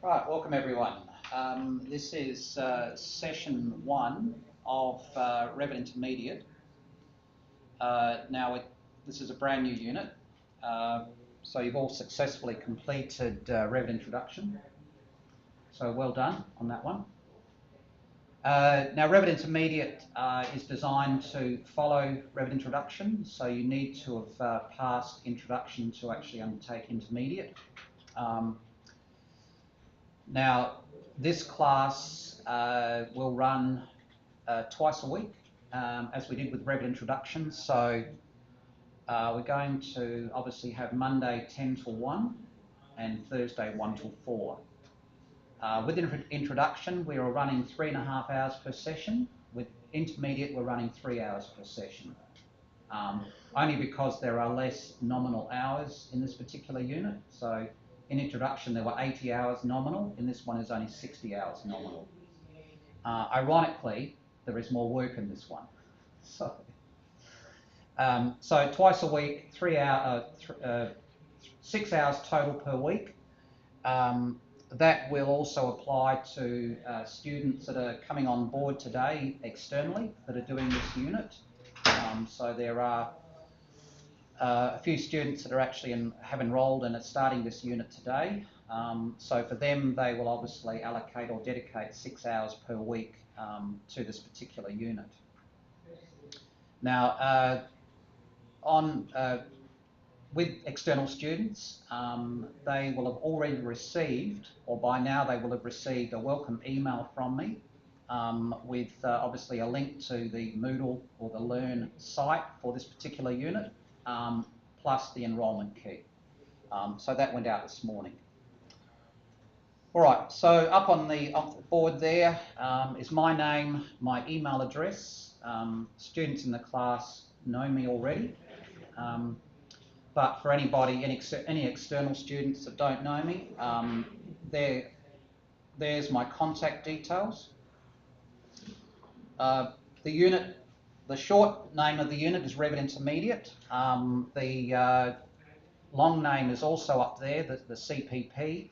Right, welcome everyone. This is session 1 of Revit Intermediate. This is a brand new unit, so you've all successfully completed Revit Introduction, so well done on that one. Now Revit Intermediate is designed to follow Revit Introduction, so you need to have passed Introduction to actually undertake Intermediate. Now, this class will run twice a week, as we did with Revit Introduction. So we're going to obviously have Monday 10 till 1 and Thursday 1 till 4. With Introduction, we are running 3.5 hours per session. With Intermediate, we're running 3 hours per session. Only because there are less nominal hours in this particular unit. So in Introduction, there were 80 hours nominal. In this one, is only 60 hours nominal. Ironically, there is more work in this one. So twice a week, 6 hours total per week. That will also apply to students that are coming on board today externally that are doing this unit. So there are a few students that are actually have enrolled and are starting this unit today. So for them, they will obviously allocate or dedicate 6 hours per week to this particular unit. Now, with external students, they will have already received, or by now they will have received, a welcome email from me with obviously a link to the Moodle or the Learn site for this particular unit, plus the enrolment key. So that went out this morning. All right, so up on the board there is my name, my email address. Students in the class know me already. But for anybody, any external students that don't know me, there's my contact details. The short name of the unit is Revit Intermediate. The long name is also up there, the CPP.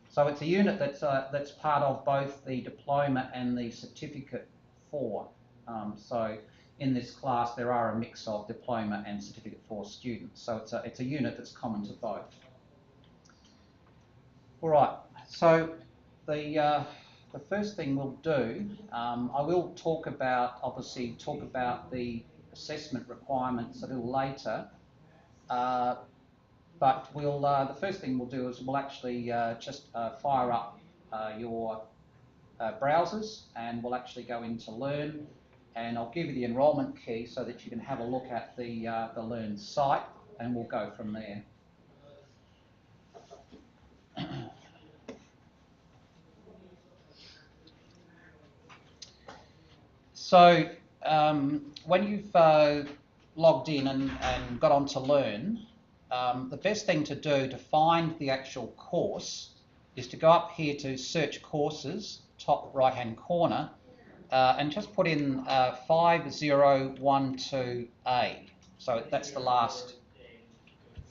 So it's a unit that's part of both the diploma and the certificate 4. So in this class, there are a mix of diploma and certificate 4 students. So it's a unit that's common to both. All right. So the first thing we'll do, I will obviously talk about the assessment requirements a little later. But the first thing we'll do is we'll actually just fire up your browsers, and we'll actually go into Learn, and I'll give you the enrolment key so that you can have a look at the Learn site, and we'll go from there. So when you've logged in and got on to Learn, the best thing to do to find the actual course is to go up here to Search Courses, top right-hand corner, and just put in 5012A. So that's the last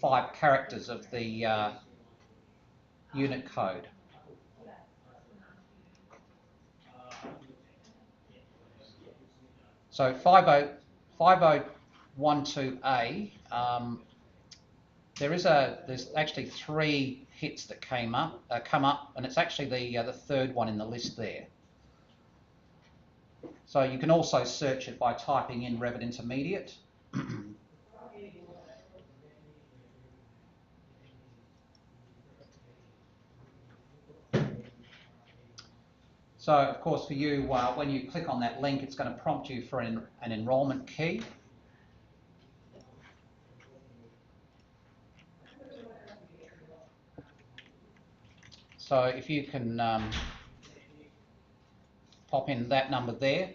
5 characters of the unit code. So 5012A, there's actually 3 hits that come up, and it's actually the third one in the list there. So you can also search it by typing in Revit Intermediate. So of course for you, when you click on that link, it's going to prompt you for an enrolment key. So if you can pop in that number there.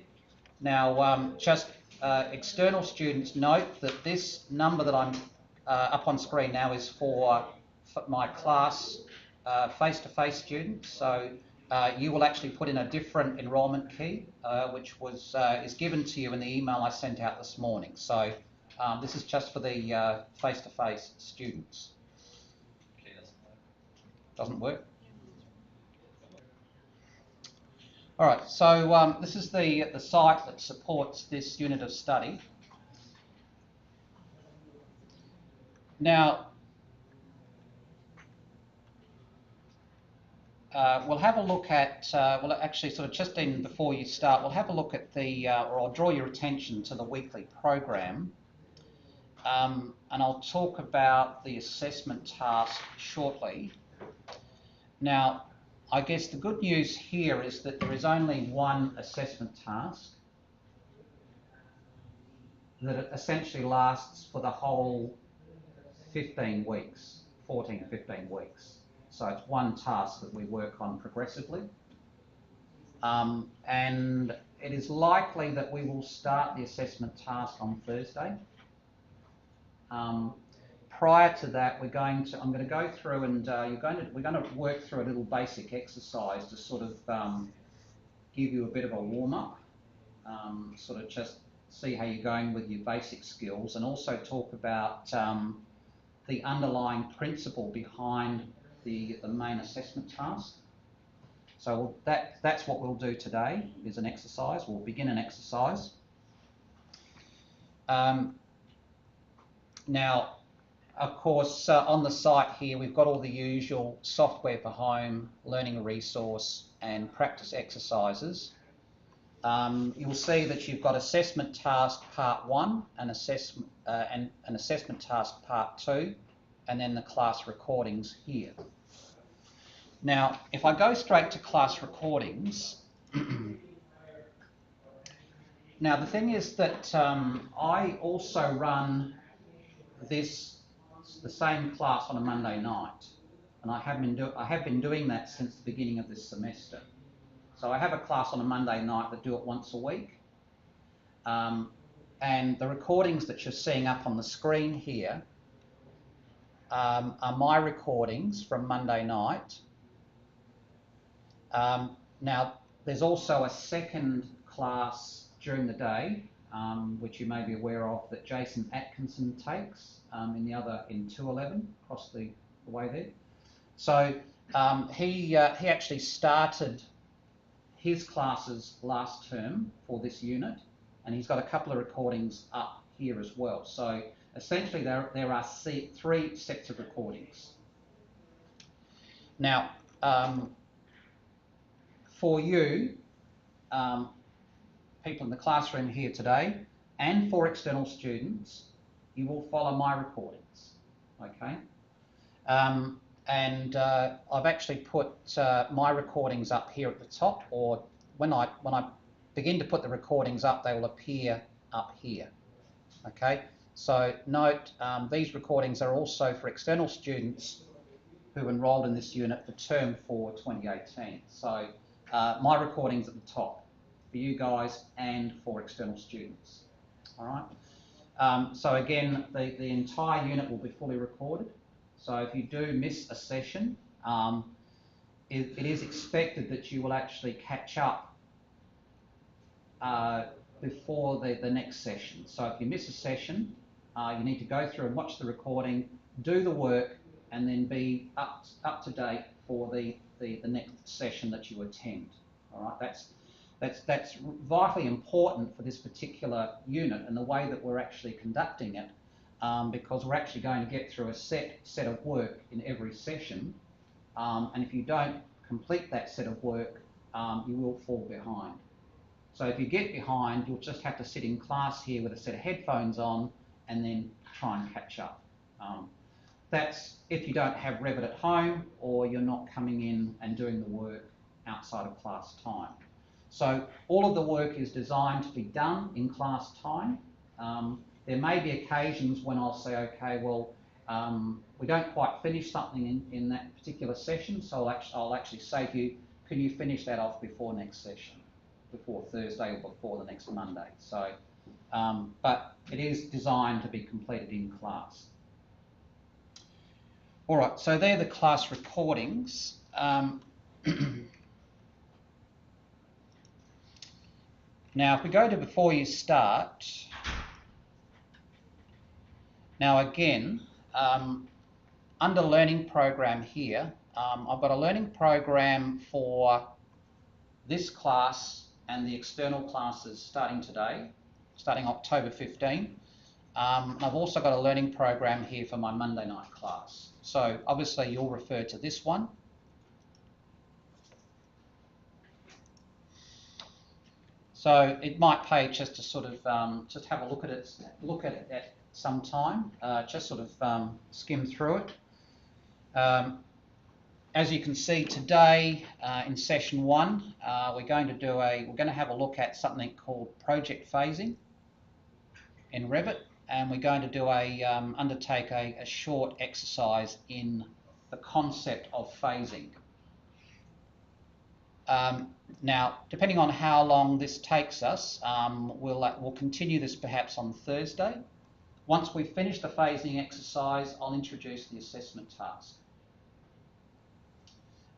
Now, just external students note that this number that I'm up on screen now is for my class face-to-face students. So you will actually put in a different enrolment key, which is given to you in the email I sent out this morning. So this is just for the face-to-face students. Doesn't work? All right, so this is the site that supports this unit of study. Now, we'll have a look at, well, actually, sort of just in before you start, we'll have a look at the, or I'll draw your attention to the weekly program, and I'll talk about the assessment task shortly. Now, I guess the good news here is that there is only one assessment task that essentially lasts for the whole 15 weeks, 14, 15 weeks. So it's one task that we work on progressively. And it is likely that we will start the assessment task on Thursday. Prior to that, I'm going to go through and we're going to work through a little basic exercise to sort of give you a bit of a warm-up, sort of just see how you're going with your basic skills, and also talk about the underlying principle behind the main assessment task. So that's what we'll do today, is an exercise. We'll begin an exercise. Now, of course, on the site here, we've got all the usual software for home, learning resource, and practice exercises. You'll see that you've got assessment task part 1 and an assessment task part 2, and then the class recordings here. Now, if I go straight to class recordings, now the thing is that I also run the same class on a Monday night, and I have been doing that since the beginning of this semester. So I have a class on a Monday night that do it once a week, and the recordings that you're seeing up on the screen here are my recordings from Monday night. Now, there's also a second class during the day, which you may be aware of, that Jason Atkinson takes in 211 across the way there. So he actually started his classes last term for this unit, and he's got a couple of recordings up here as well. So essentially there are 3 sets of recordings. Now, for you, people in the classroom here today, and for external students, you will follow my recordings, okay? I've actually put my recordings up here at the top, or when I begin to put the recordings up, they will appear up here, okay? So note, these recordings are also for external students who enrolled in this unit for term 4 2018. So my recordings at the top for you guys and for external students, all right? So again, the entire unit will be fully recorded. So if you do miss a session, it is expected that you will actually catch up before the next session. So if you miss a session, you need to go through and watch the recording, do the work, and then be up to date for the next session that you attend. All right, that's vitally important for this particular unit and the way that we're actually conducting it, because we're actually going to get through a set of work in every session, and if you don't complete that set of work, you will fall behind. So if you get behind, you'll just have to sit in class here with a set of headphones on and then try and catch up. That's if you don't have Revit at home, or you're not coming in and doing the work outside of class time. So all of the work is designed to be done in class time. There may be occasions when I'll say, okay, well, we don't quite finish something in that particular session, so I'll actually say to you, can you finish that off before next session, before Thursday or before the next Monday? So, but it is designed to be completed in class. All right, so they're the class recordings. Now, if we go to before you start, now again, under learning program here, I've got a learning program for this class and the external classes starting today, starting October 15. And I've also got a learning program here for my Monday night class. So obviously you'll refer to this one. So it might pay just to sort of just have a look at it at some time, just sort of skim through it. As you can see today in session 1, we're going to have a look at something called project phasing in Revit, and we're going to undertake a short exercise in the concept of phasing. Now, depending on how long this takes us, we'll continue this perhaps on Thursday. Once we finish the phasing exercise, I'll introduce the assessment task.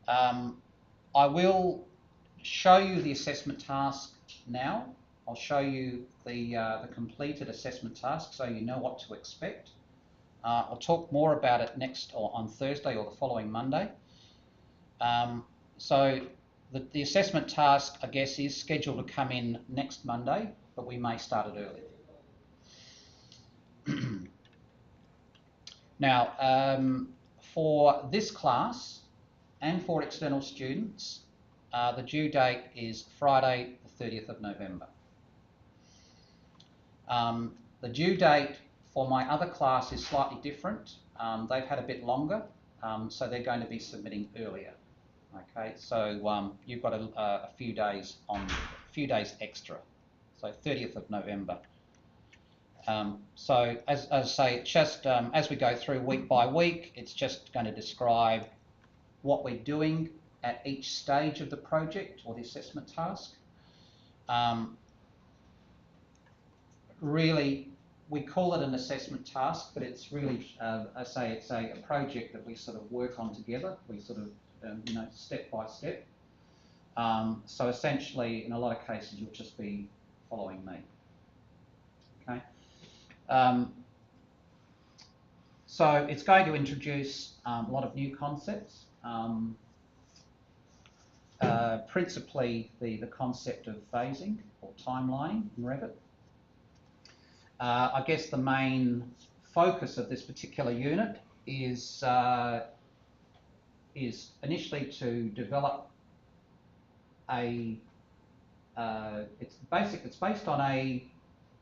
I will show you the assessment task now. I'll show you the completed assessment task so you know what to expect. I'll talk more about it next or on Thursday or the following Monday. So the assessment task, I guess, is scheduled to come in next Monday, but we may start it earlier. Now, for this class and for external students, the due date is Friday, the 30th of November. The due date for my other class is slightly different. They've had a bit longer, so they're going to be submitting earlier. Okay, so you've got a few days extra, so 30th of November. So as I say, it's just as we go through week by week, it's just going to describe what we're doing at each stage of the project or the assessment task. Really, we call it an assessment task, but it's really, I say, it's a project that we sort of work on together. We sort of, step by step. So essentially, in a lot of cases, you'll just be following me. Okay. So it's going to introduce a lot of new concepts. Principally the concept of phasing or timelining in Revit. I guess the main focus of this particular unit is initially to develop it's based on a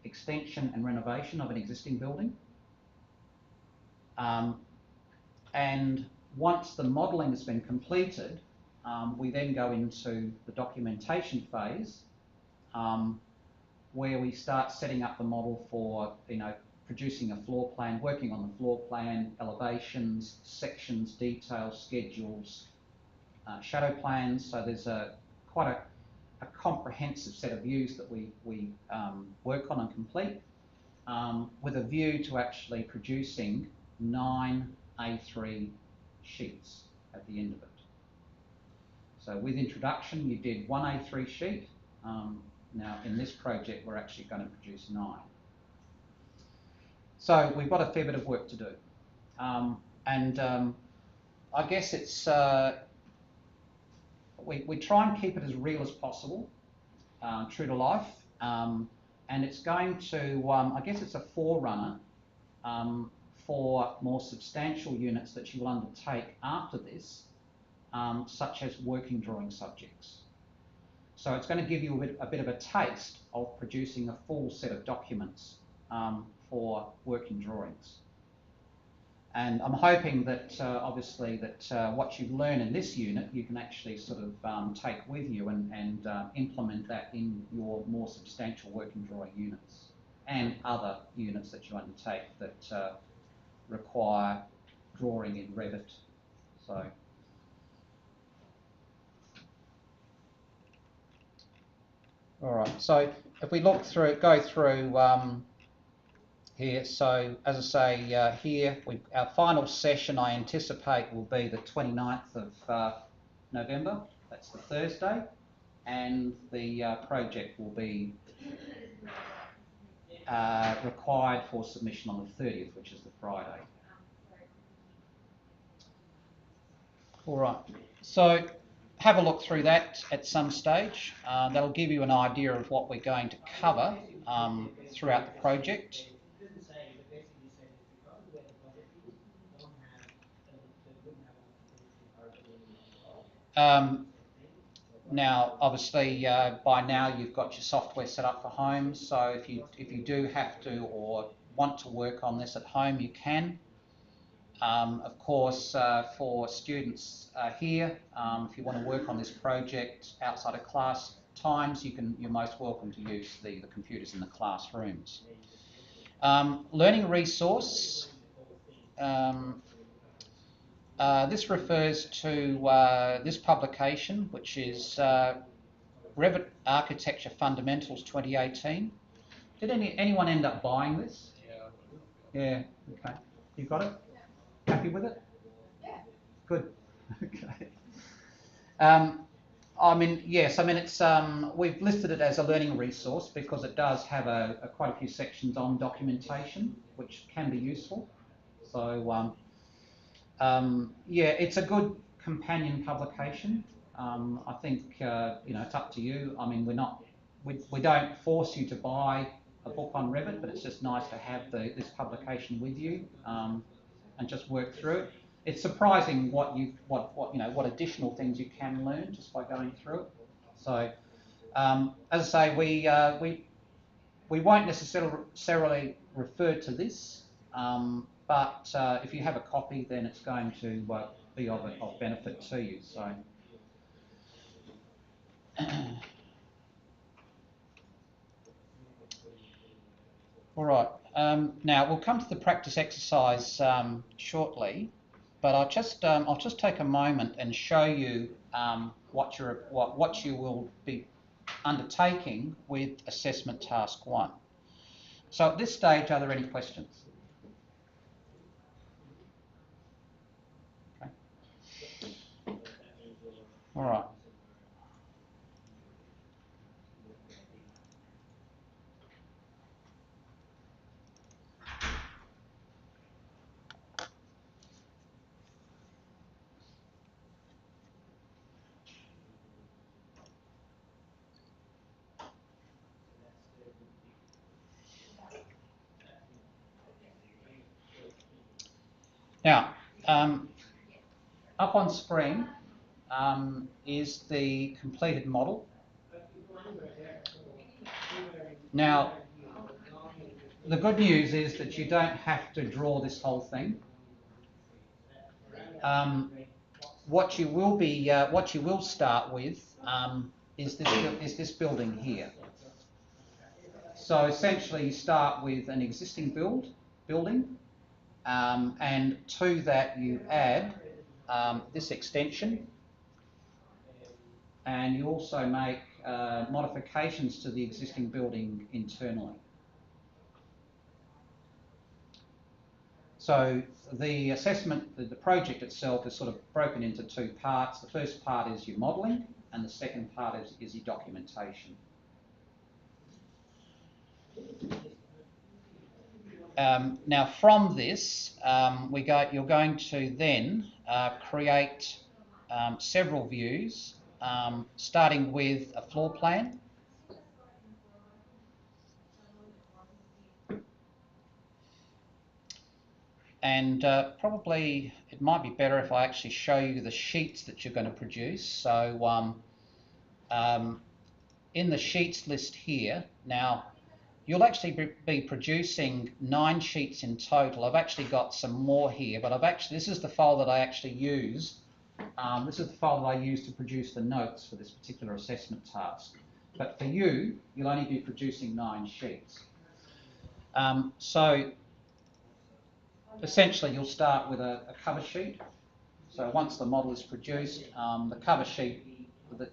extension and renovation of an existing building. And once the modelling has been completed, we then go into the documentation phase, where we start setting up the model for, producing a floor plan, working on the floor plan, elevations, sections, details, schedules, shadow plans. So there's quite a comprehensive set of views that we work on and complete, with a view to actually producing 9 A3 sheets at the end of it. So with introduction, you did 1 A3 sheet. Now in this project, we're actually going to produce 9. So we've got a fair bit of work to do. I guess it's, we try and keep it as real as possible, true to life. And it's going to, I guess it's a forerunner for more substantial units that you will undertake after this, such as working drawing subjects. So it's going to give you a bit of a taste of producing a full set of documents for working drawings. And I'm hoping that obviously that what you've learned in this unit, you can actually sort of take with you and implement that in your more substantial working drawing units and other units that you undertake that require drawing in Revit. So. All right, so if we go through here, so as I say here, our final session I anticipate will be the 29th of November, that's the Thursday, and the project will be required for submission on the 30th, which is the Friday. All right, so have a look through that at some stage. That'll give you an idea of what we're going to cover throughout the project. Now, obviously, by now you've got your software set up for home. So if you do have to or want to work on this at home, you can. Of course, for students here, if you want to work on this project outside of class times, you're most welcome to use the computers in the classrooms. Learning resource. This refers to this publication, which is Revit Architecture Fundamentals 2018. Did anyone end up buying this? Yeah. Okay. You got it? Happy with it? Yeah. Good. Okay. I mean, yes. I mean, it's we've listed it as a learning resource because it does have quite a few sections on documentation, which can be useful. So yeah, it's a good companion publication. I think it's up to you. I mean, we don't force you to buy a book on Revit, but it's just nice to have this publication with you and just work through it. It's surprising what additional things you can learn just by going through it. So, as I say, we won't necessarily refer to this, but if you have a copy, then it's going to be of benefit to you. So. All right. Now we'll come to the practice exercise shortly, but I'll just take a moment and show you what you will be undertaking with assessment task 1. So at this stage, are there any questions? Okay. All right. Now, up on screen is the completed model. Now, the good news is that you don't have to draw this whole thing. What you will start with is this building here. So essentially, you start with an existing building, and to that you add this extension, and you also make modifications to the existing building internally. So the assessment, the project itself is sort of broken into 2 parts. The first part is your modelling, and the second part is your documentation. Now from this, you're going to then create several views, starting with a floor plan. And probably it might be better if I actually show you the sheets that you're going to produce. So in the sheets list here, now you'll actually be producing 9 sheets in total. I've actually got some more here, but this is the file that I actually use. This is the file that I use to produce the notes for this particular assessment task. But for you, you'll only be producing 9 sheets. So essentially, you'll start with a cover sheet. So once the model is produced, the cover sheet,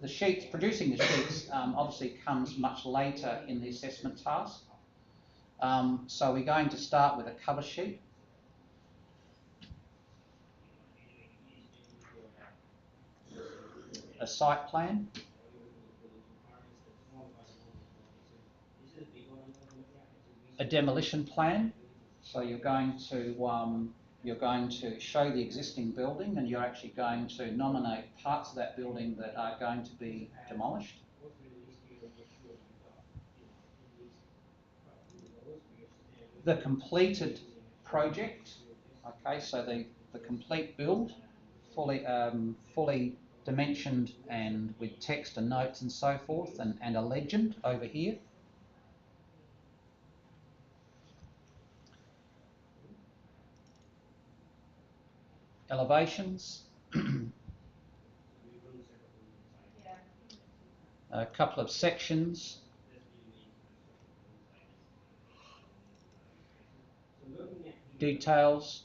the sheets, producing the sheets obviously comes much later in the assessment task. So we're going to start with a cover sheet. A site plan. A demolition plan. So you're going to you're going to show the existing building, and you're actually going to nominate parts of that building that are going to be demolished. The completed project, okay, so the complete build, fully dimensioned and with text and notes and so forth, and a legend over here. Elevations, a couple of sections, details,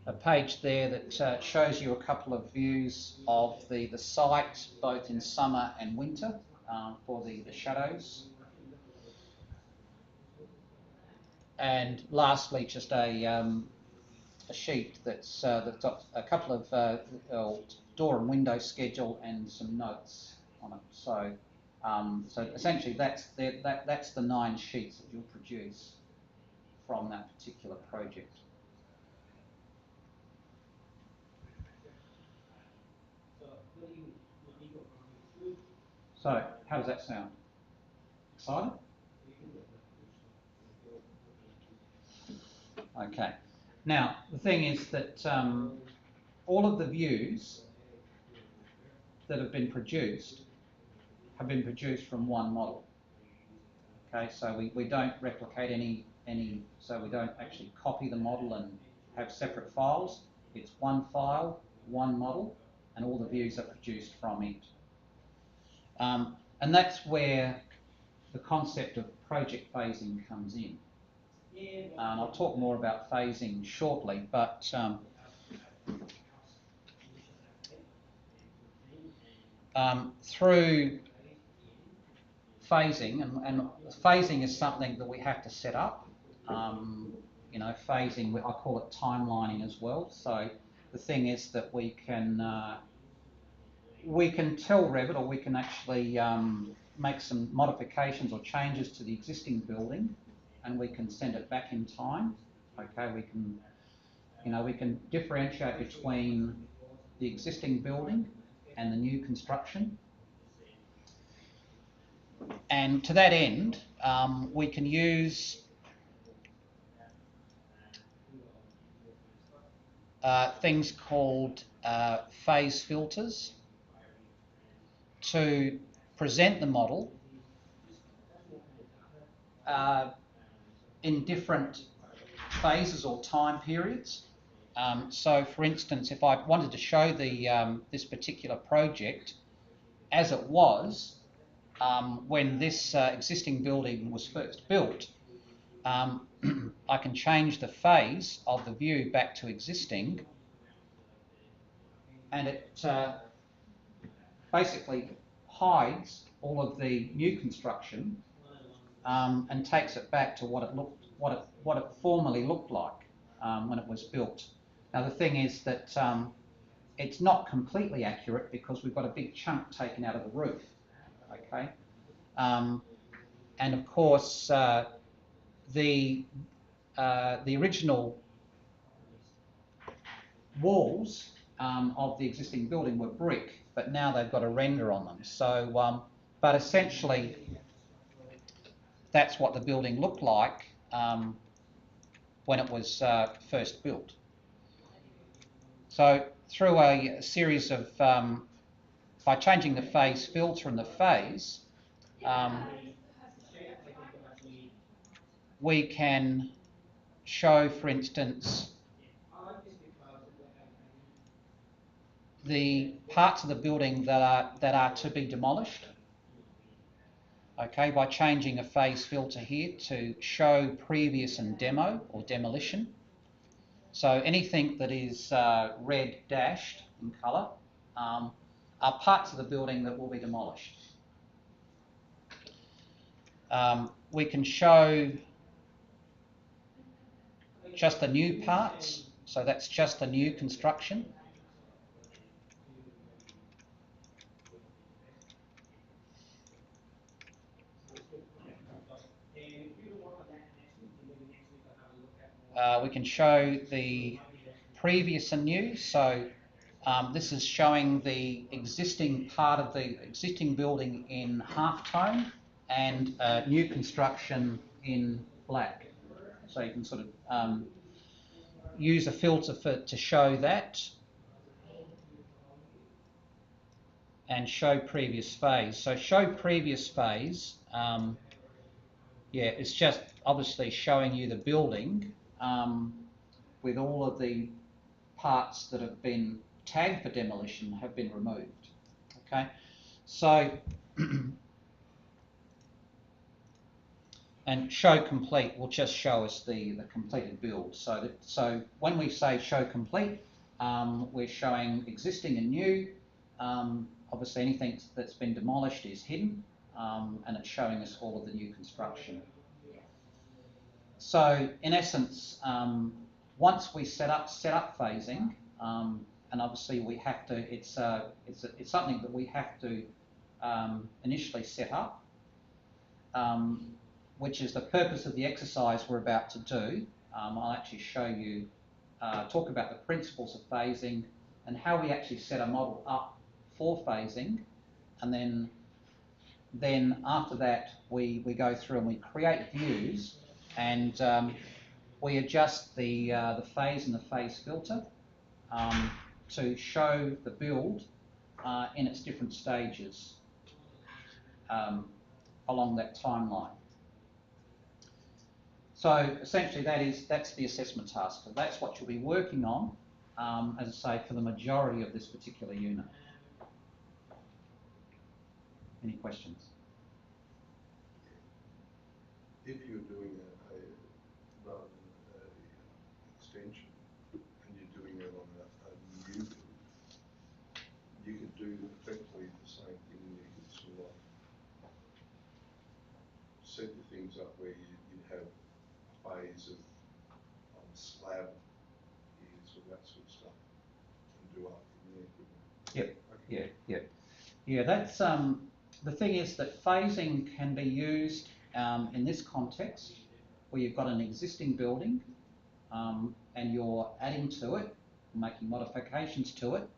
a page there that shows you a couple of views of the site, both in summer and winter, for the shadows. And lastly, just a sheet that's got a couple of door and window schedule and some notes on it. So, so essentially, that's the 9 sheets that you'll produce from that particular project. So, how does that sound? Excited? Okay. Now, the thing is that all of the views that have been produced from one model. Okay, so we don't replicate any, so we don't actually copy the model and have separate files. It's one file, one model, and all the views are produced from it. And that's where the concept of project phasing comes in. I'll talk more about phasing shortly, but through phasing, and phasing is something that we have to set up. You know, phasing, I call it timelining as well. So the thing is that we can tell Revit, or we can actually make some modifications or changes to the existing building, and we can send it back in time. Okay, we can, you know, we can differentiate between the existing building and the new construction. And to that end, we can use things called phase filters to present the model in different phases or time periods. So, for instance, if I wanted to show this particular project as it was when this existing building was first built, I can change the phase of the view back to existing, and it basically hides all of the new construction and takes it back to what it formerly looked like when it was built. Now the thing is that it's not completely accurate because we've got a big chunk taken out of the roof. Okay, and of course the original walls of the existing building were brick, but now they've got a render on them. So, but essentially, that's what the building looked like when it was first built. So, through a series of, by changing the phase filter and the phase, we can show, for instance, the parts of the building that are to be demolished. Okay, by changing a phase filter here to show previous and demo or demolition. So anything that is red dashed in colour are parts of the building that will be demolished. We can show just the new parts, so that's just the new construction. can show the previous and new. So this is showing the existing part of the existing building in halftone and new construction in black. So you can sort of use a filter to show that and show previous phase. So show previous phase, yeah, it's just obviously showing you the building with all of the parts that have been tagged for demolition have been removed. Okay, so and show complete will just show us the completed build. So when we say show complete, we're showing existing and new. Obviously anything that's been demolished is hidden, and it's showing us all of the new construction. So in essence, once we set up phasing, and obviously we have to, it's something that we have to initially set up, which is the purpose of the exercise we're about to do. I'll actually show you, talk about the principles of phasing and how we actually set a model up for phasing, and then after that we go through and we create views, and we adjust the phase and the phase filter to show the build in its different stages along that timeline. So essentially that's the assessment task. So that's what you'll be working on, as I say, for the majority of this particular unit. Any questions? If you're doing rather than an extension and you're doing it on a new build, you could do effectively the same thing. You could sort of set the things up where you'd have a phase of on slab is or that sort of stuff and do up from there. Yep. Okay. Yeah. That's the thing is that phasing can be used in this context where you've got an existing building and you're adding to it, making modifications to it.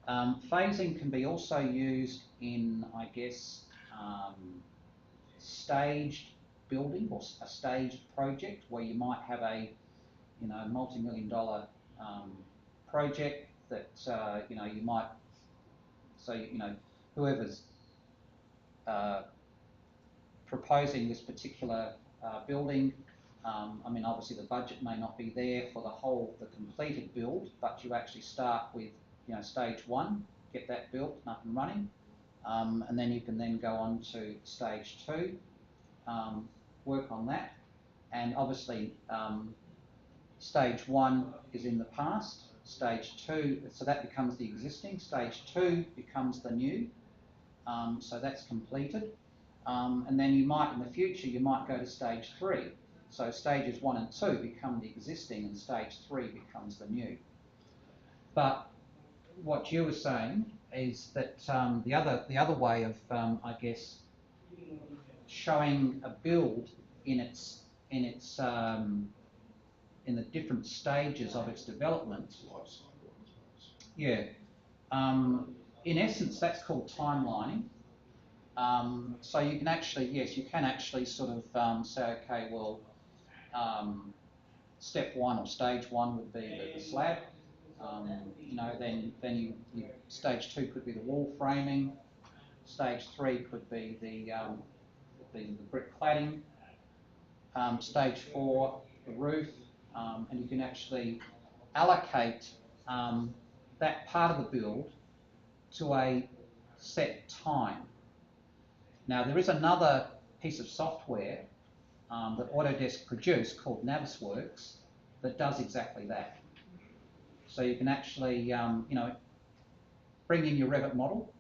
Phasing can be also used in, I guess, staged building or a staged project where you might have a, multi-million-dollar project that you might, so whoever's proposing this particular building, I mean obviously the budget may not be there for the completed build, but you actually start with stage one, get that built and up and running, and then you can then go on to stage two, work on that, and obviously stage one is in the past, stage two, so that becomes the existing, stage two becomes the new, so that's completed, and then you might, in the future, you might go to stage three. So stages one and two become the existing and stage three becomes the new. But what you were saying is that the other way of, I guess, showing a build in the different stages of its development. Yeah. In essence, that's called timelining. So you can actually, yes, you can actually sort of say, okay, well, step one or stage one would be the slab. Then stage two could be the wall framing. Stage three could be the brick cladding. Stage four, the roof, and you can actually allocate that part of the build to a set time. Now there is another piece of software that Autodesk produced called Navisworks that does exactly that. So you can actually, bring in your Revit model,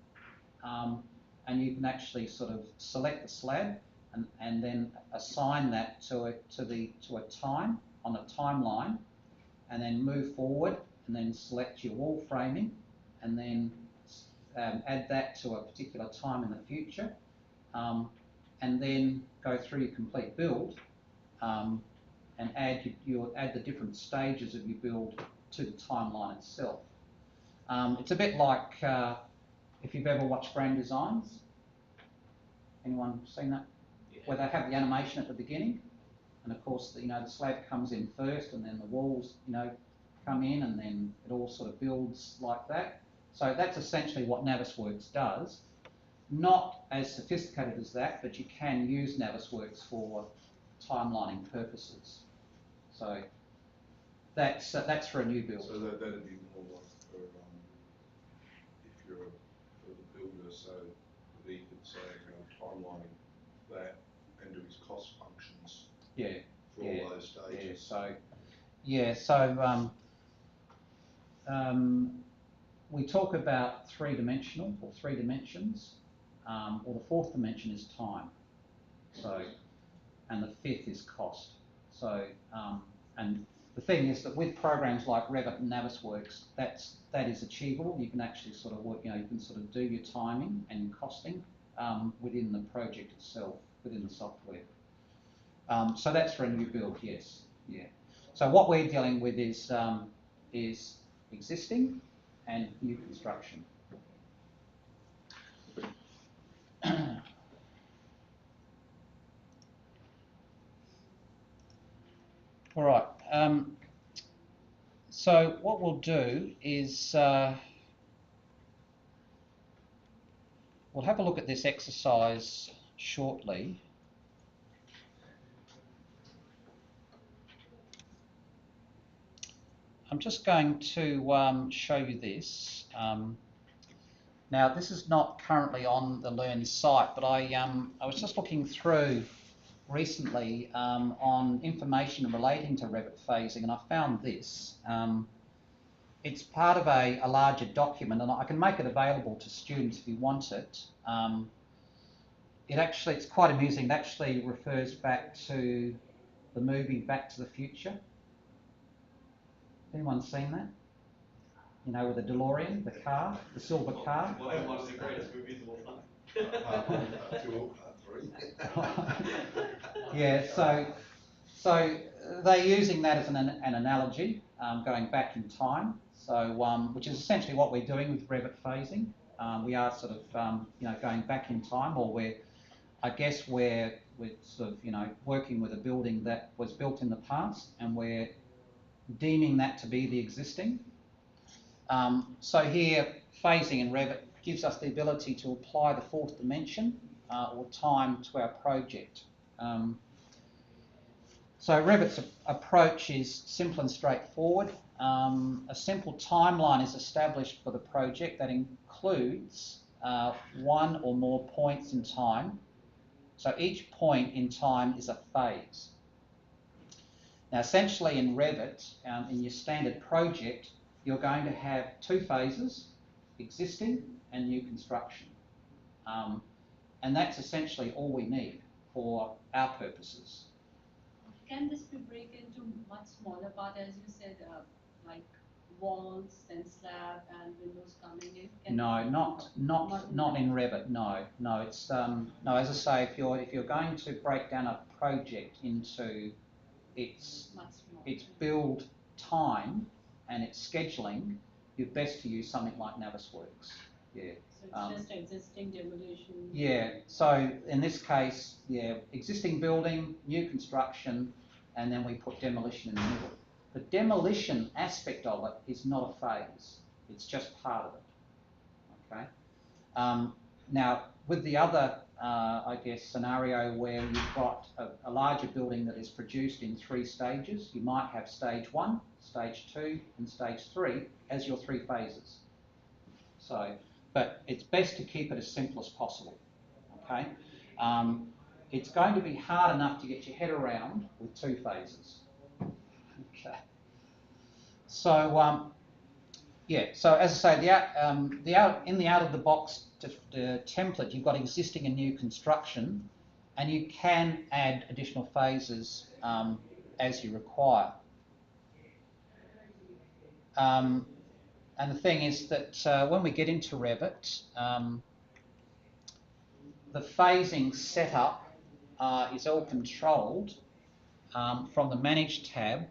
and you can actually sort of select the slab and then assign that to a time on a timeline, and then move forward and then select your wall framing, and then add that to a particular time in the future, and then go through your complete build, and you'll add the different stages of your build to the timeline itself. It's a bit like if you've ever watched Grand Designs. Anyone seen that? Yeah. Where they have the animation at the beginning, and of course, the slab comes in first, and then the walls, come in, and then it all sort of builds like that. So that's essentially what Navisworks does. Not as sophisticated as that, but you can use Navisworks for timelining purposes. So that's for a new build. So that'd be more like for if you're for the builder, so that he could say, timelining that and do his cost functions. Yeah. For all those stages. We talk about three dimensions, or the fourth dimension is time. So, and the fifth is cost. So, and the thing is that with programs like Revit and Navisworks, that is achievable. You can actually sort of work, you can sort of do your timing and your costing within the project itself, within the software. So that's for a new build, yes, yeah. So what we're dealing with is existing and new construction. All right. So what we'll do is we'll have a look at this exercise shortly. I'm just going to show you this. Now, this is not currently on the Learn site, but I was just looking through recently on information relating to Revit phasing, and I found this. It's part of a larger document, and I can make it available to students if you want it. It's quite amusing. It actually refers back to the movie Back to the Future. Anyone seen that? With the DeLorean, the car, the silver car. Well, I watched the greatest movies of all time. Part 3. Yeah, so they're using that as an analogy, going back in time. So, which is essentially what we're doing with Revit phasing. We are sort of, going back in time, or we're sort of, working with a building that was built in the past, and we're deeming that to be the existing. So here, phasing in Revit gives us the ability to apply the fourth dimension or time to our project. So Revit's approach is simple and straightforward. A simple timeline is established for the project that includes one or more points in time. So each point in time is a phase. Now essentially in Revit, in your standard project, you're going to have two phases, existing and new construction. And that's essentially all we need for our purposes. Can this be break into much smaller part, as you said, like walls and slab and windows coming in? No, not in Revit. No. It's no. As I say, if you're going to break down a project into its build time and its scheduling, you're best to use something like Navisworks. Yeah. So it's just existing demolition. Yeah. So in this case, existing building, new construction, and then we put demolition in the middle. The demolition aspect of it is not a phase. It's just part of it. Okay. Now, with the other, scenario where you've got a larger building that is produced in 3 stages, you might have stage 1, stage 2, and stage 3 as your 3 phases. So, but it's best to keep it as simple as possible. Okay. It's going to be hard enough to get your head around with 2 phases. Okay. So, so as I say, in the out-of-the-box template, you've got existing and new construction, and you can add additional phases as you require. And the thing is that when we get into Revit, the phasing setup is all controlled from the Manage tab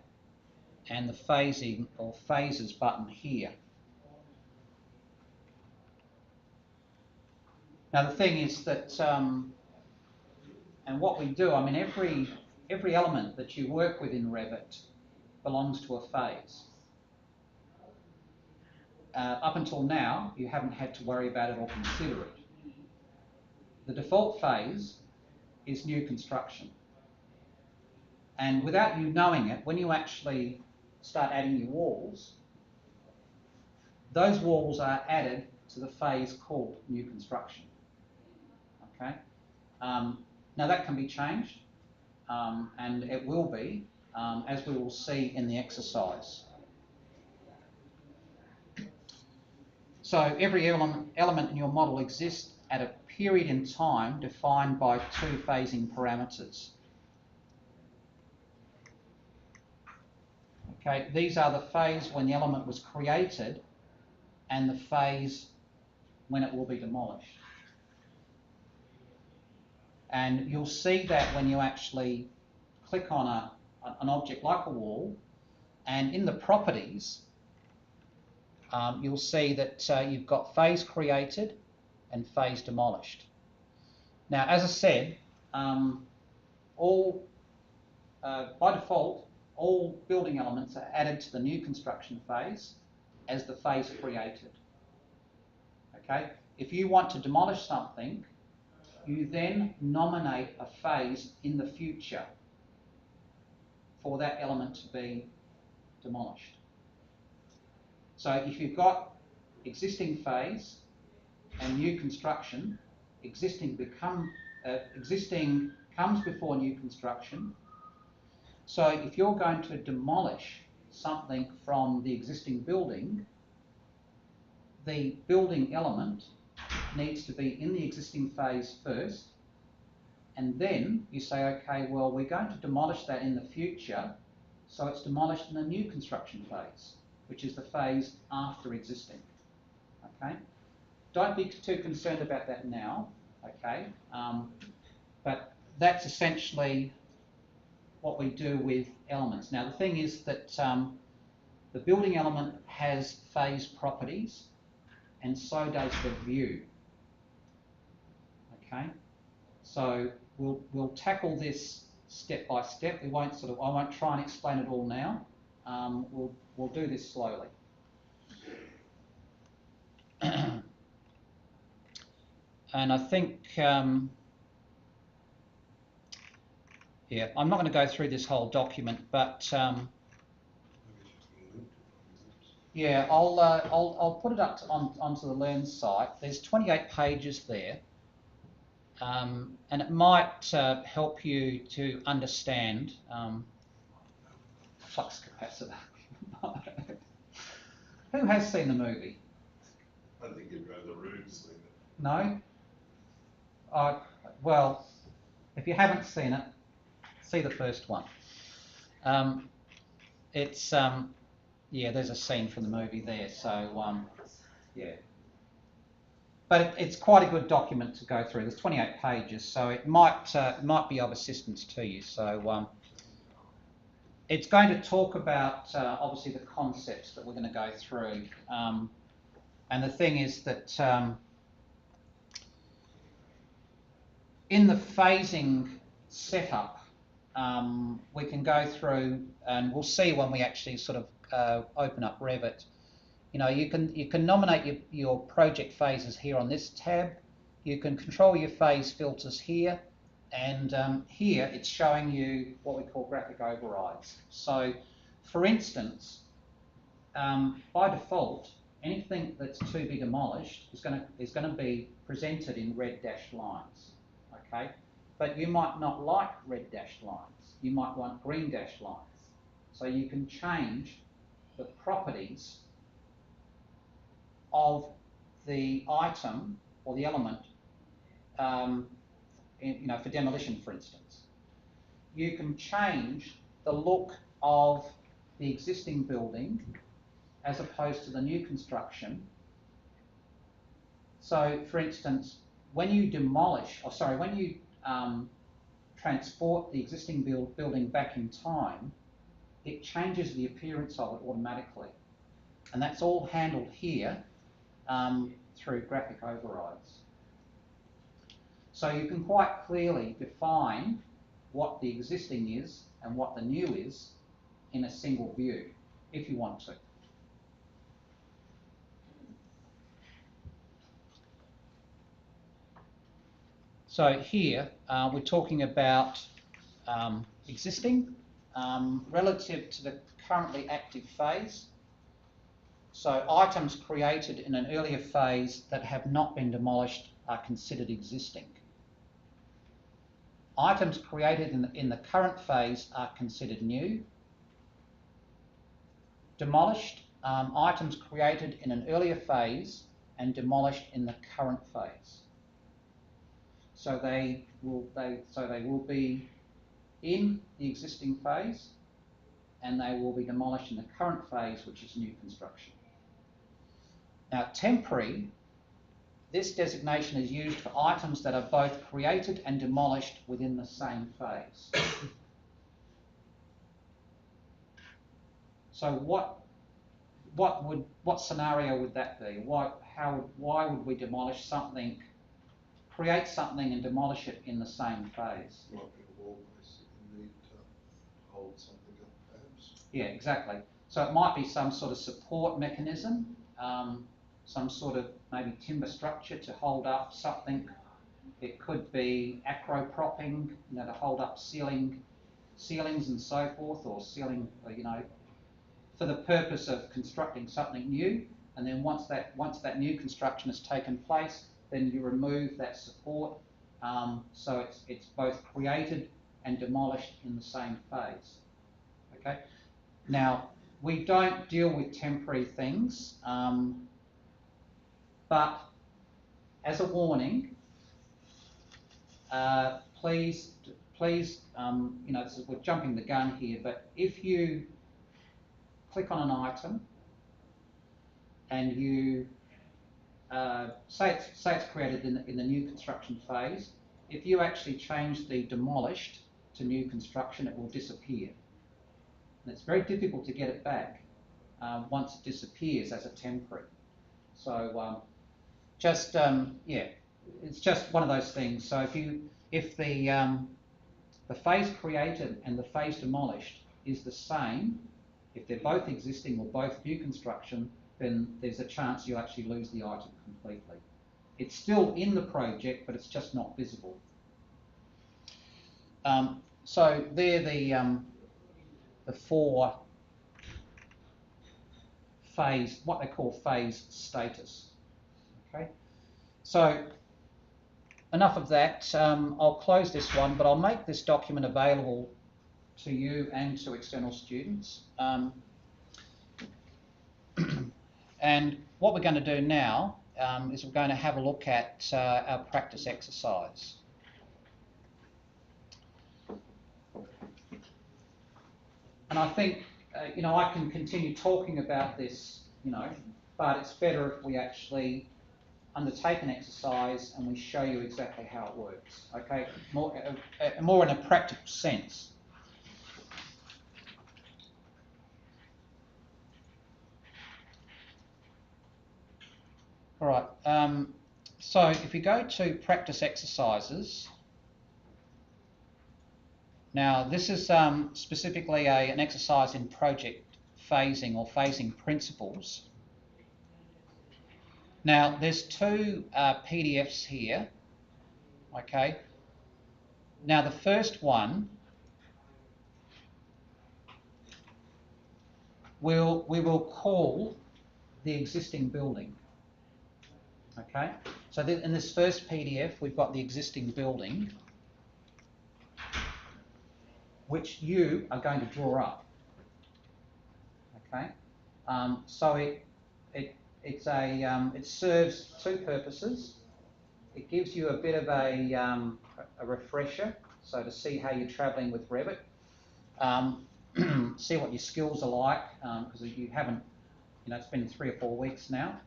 and the Phasing or Phases button here. Now the thing is that, and what we do, I mean, every element that you work with in Revit belongs to a phase. Up until now, you haven't had to worry about it or consider it. The default phase is new construction. And without you knowing it, when you actually start adding your walls, those walls are added to the phase called new construction. Okay. Now that can be changed, and it will be, as we will see in the exercise. So every element in your model exists at a period in time defined by two phasing parameters. Okay, these are the phase when the element was created and the phase when it will be demolished. And you'll see that when you actually click on an object like a wall, and in the properties, you'll see that you've got phase created and phase demolished. Now, as I said, by default, all building elements are added to the new construction phase as the phase created. Okay? If you want to demolish something, you then nominate a phase in the future for that element to be demolished. So if you've got existing phase and new construction, existing comes before new construction. So if you're going to demolish something from the existing building, the building element needs to be in the existing phase first, and then you say, okay, well, we're going to demolish that in the future, so it's demolished in the new construction phase, which is the phase after existing. Okay? Don't be too concerned about that now, okay? But that's essentially what we do with elements. Now, the thing is that the building element has phase properties, and so does the view. Okay? So we'll tackle this step by step. I won't try and explain it all now. We'll do this slowly. And I think, yeah, I'm not going to go through this whole document, but yeah, I'll put it up onto the Learn site. There's 28 pages there, and it might help you to understand flux capacitor. Who has seen the movie? I think you'd rather Rude's seen it. No? Well, if you haven't seen it, see the first one. It's yeah, there's a scene from the movie there, so yeah. But it's quite a good document to go through. There's 28 pages, so it might be of assistance to you. So it's going to talk about obviously the concepts that we're going to go through, and the thing is that in the phasing setup, we can go through, and we'll see when we actually sort of open up Revit. You know, you can nominate your project phases here on this tab. You can control your phase filters here, and here it's showing you what we call graphic overrides. So, for instance, by default, anything that's to be demolished is going to be presented in red dashed lines. Okay, but you might not like red dashed lines. You might want green dashed lines. So you can change the properties of the item or the element, you know, for demolition, for instance. You can change the look of the existing building as opposed to the new construction. So, for instance, when you demolish, when you transport the existing building back in time, it changes the appearance of it automatically. And that's all handled here through graphic overrides. So you can quite clearly define what the existing is and what the new is in a single view, if you want to. So here we're talking about existing relative to the currently active phase. So items created in an earlier phase that have not been demolished are considered existing. Items created in the current phase are considered new. Demolished items created in an earlier phase and demolished in the current phase. So they will be in the existing phase, and they will be demolished in the current phase, which is new construction. Now, temporary, this designation is used for items that are both created and demolished within the same phase. So what scenario would that be? Why would we demolish something, create something and demolish it in the same phase? Might be a wall base that you need to hold something up, perhaps. Yeah, exactly. So it might be some sort of support mechanism, some sort of maybe timber structure to hold up something. It could be acro-propping, you know, to hold up ceilings and so forth, or ceiling, you know, for the purpose of constructing something new. And then once that new construction has taken place, then you remove that support. So it's both created and demolished in the same phase. Okay. Now, we don't deal with temporary things, but as a warning, please, you know, we're jumping the gun here, but if you click on an item and you say it's created in the new construction phase, if you actually change the demolished to new construction, it will disappear. And it's very difficult to get it back once it disappears as a temporary. So yeah, it's just one of those things. So if the phase created and the phase demolished is the same, if they're both existing or both new construction, then there's a chance you'll actually lose the item completely. It's still in the project, but it's just not visible. So they're the four phase, what they call phase status. Okay, so enough of that. I'll close this one, but I'll make this document available to you and to external students. And what we're going to do now is we're going to have a look at our practice exercise. And I think, you know, I can continue talking about this, you know, but it's better if we actually undertake an exercise and we show you exactly how it works, okay? More in a practical sense. All right, so if you go to practice exercises, now this is specifically an exercise in project phasing or phasing principles. Now there's two PDFs here, okay? Now the first one, we will call the existing building. Okay, so in this first PDF, we've got the existing building, which you are going to draw up. Okay, so it serves two purposes. It gives you a bit of a refresher, so to see how you're travelling with Revit, see what your skills are like, because you haven't, you know, it's been 3 or 4 weeks now.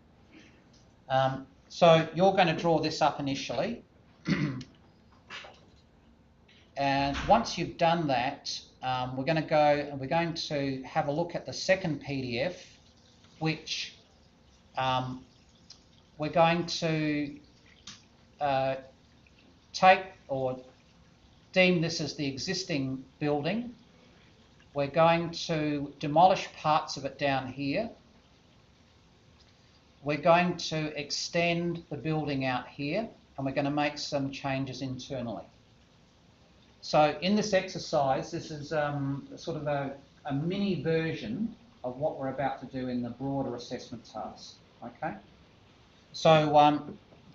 So you're going to draw this up initially, And once you've done that, we're going to go and we're going to have a look at the second PDF, which we're going to take or deem this as the existing building. We're going to demolish parts of it down here. We're going to extend the building out here, and we're going to make some changes internally. So in this exercise, this is sort of a mini version of what we're about to do in the broader assessment task. Okay. So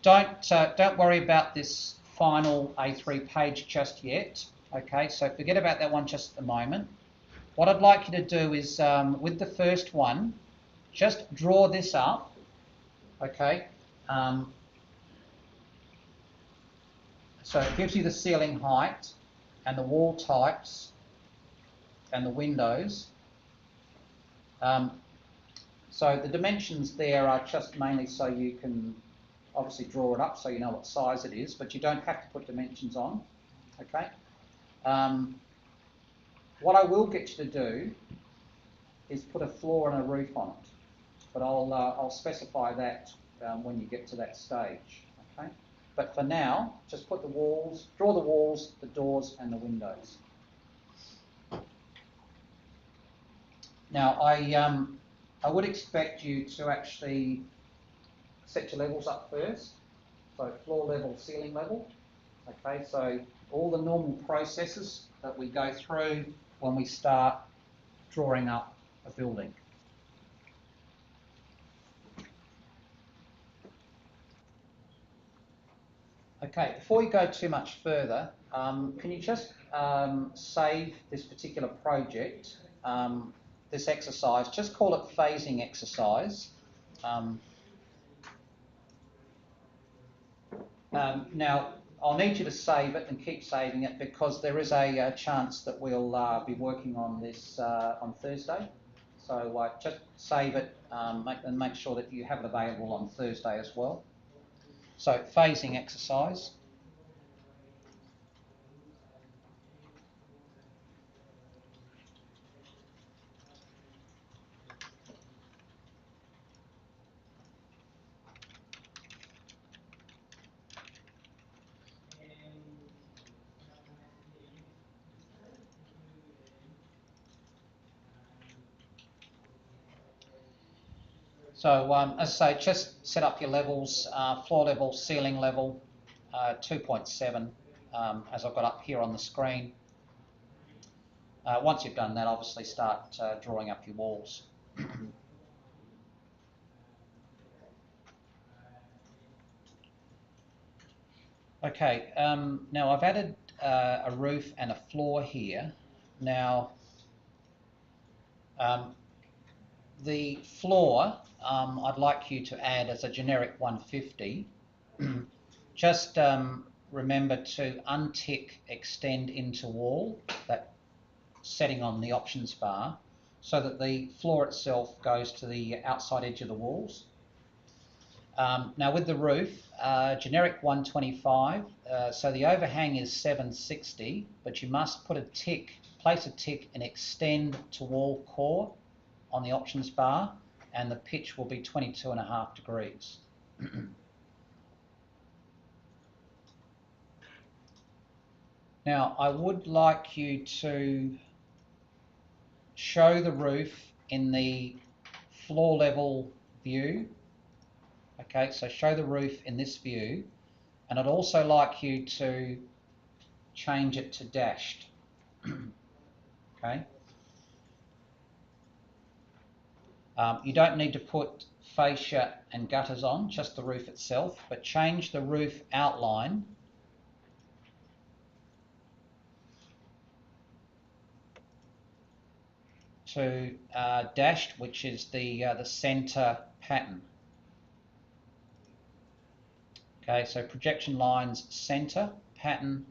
don't worry about this final A3 page just yet. Okay. So forget about that one just at the moment. What I'd like you to do is with the first one, just draw this up. Okay. So it gives you the ceiling height and the wall types and the windows. So the dimensions there are just mainly so you can obviously draw it up so you know what size it is, but you don't have to put dimensions on. Okay. What I will get you to do is put a floor and a roof on it, but I'll specify that when you get to that stage. Okay. But for now, just put the walls, draw the walls, the doors, and the windows. Now, I would expect you to actually set your levels up first. So floor level, ceiling level. Okay, so all the normal processes that we go through when we start drawing up a building. Okay, before we go too much further, can you just save this particular project, this exercise, just call it phasing exercise. Now, I'll need you to save it and keep saving it because there is a chance that we'll be working on this on Thursday. So just save it and make sure that you have it available on Thursday as well. So phasing exercise. So as I say, just set up your levels, floor level, ceiling level, 2.7, as I've got up here on the screen. Once you've done that, obviously start drawing up your walls. Okay, now I've added a roof and a floor here. Now, the floor, I'd like you to add as a generic 150. Just remember to untick extend into wall, that setting on the options bar, so that the floor itself goes to the outside edge of the walls. Now with the roof, generic 125, so the overhang is 760, but you must put a tick, place a tick and extend to wall core on the options bar, and the pitch will be 22.5 degrees. Now I would like you to show the roof in the floor level view. Okay, so show the roof in this view, and I'd also like you to change it to dashed. Okay. You don't need to put fascia and gutters on, just the roof itself, but change the roof outline to dashed, which is the centre pattern. Okay, so projection lines, centre, pattern,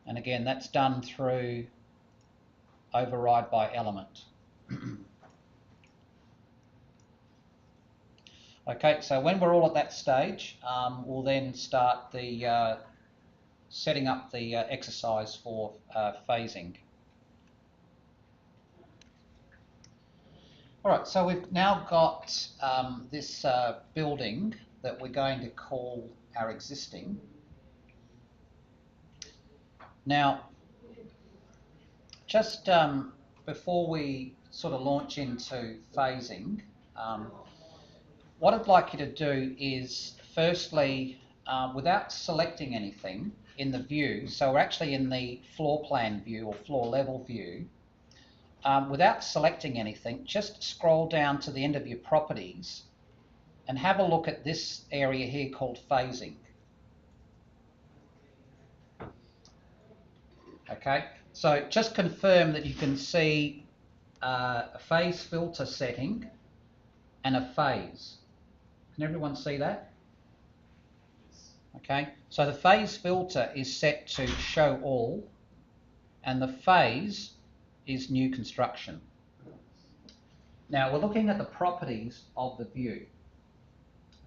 and again that's done through override by element. Okay, so when we're all at that stage, we'll then start the setting up the exercise for phasing. All right, so we've now got this building that we're going to call our existing. Now, just before we sort of launch into phasing, what I'd like you to do is, firstly, without selecting anything in the view, so we're actually in the floor plan view or floor level view, without selecting anything, just scroll down to the end of your properties and have a look at this area here called phasing. Okay, so just confirm that you can see a phase filter setting and a phase. Can everyone see that? Okay, so the phase filter is set to show all, and the phase is new construction. Now we're looking at the properties of the view.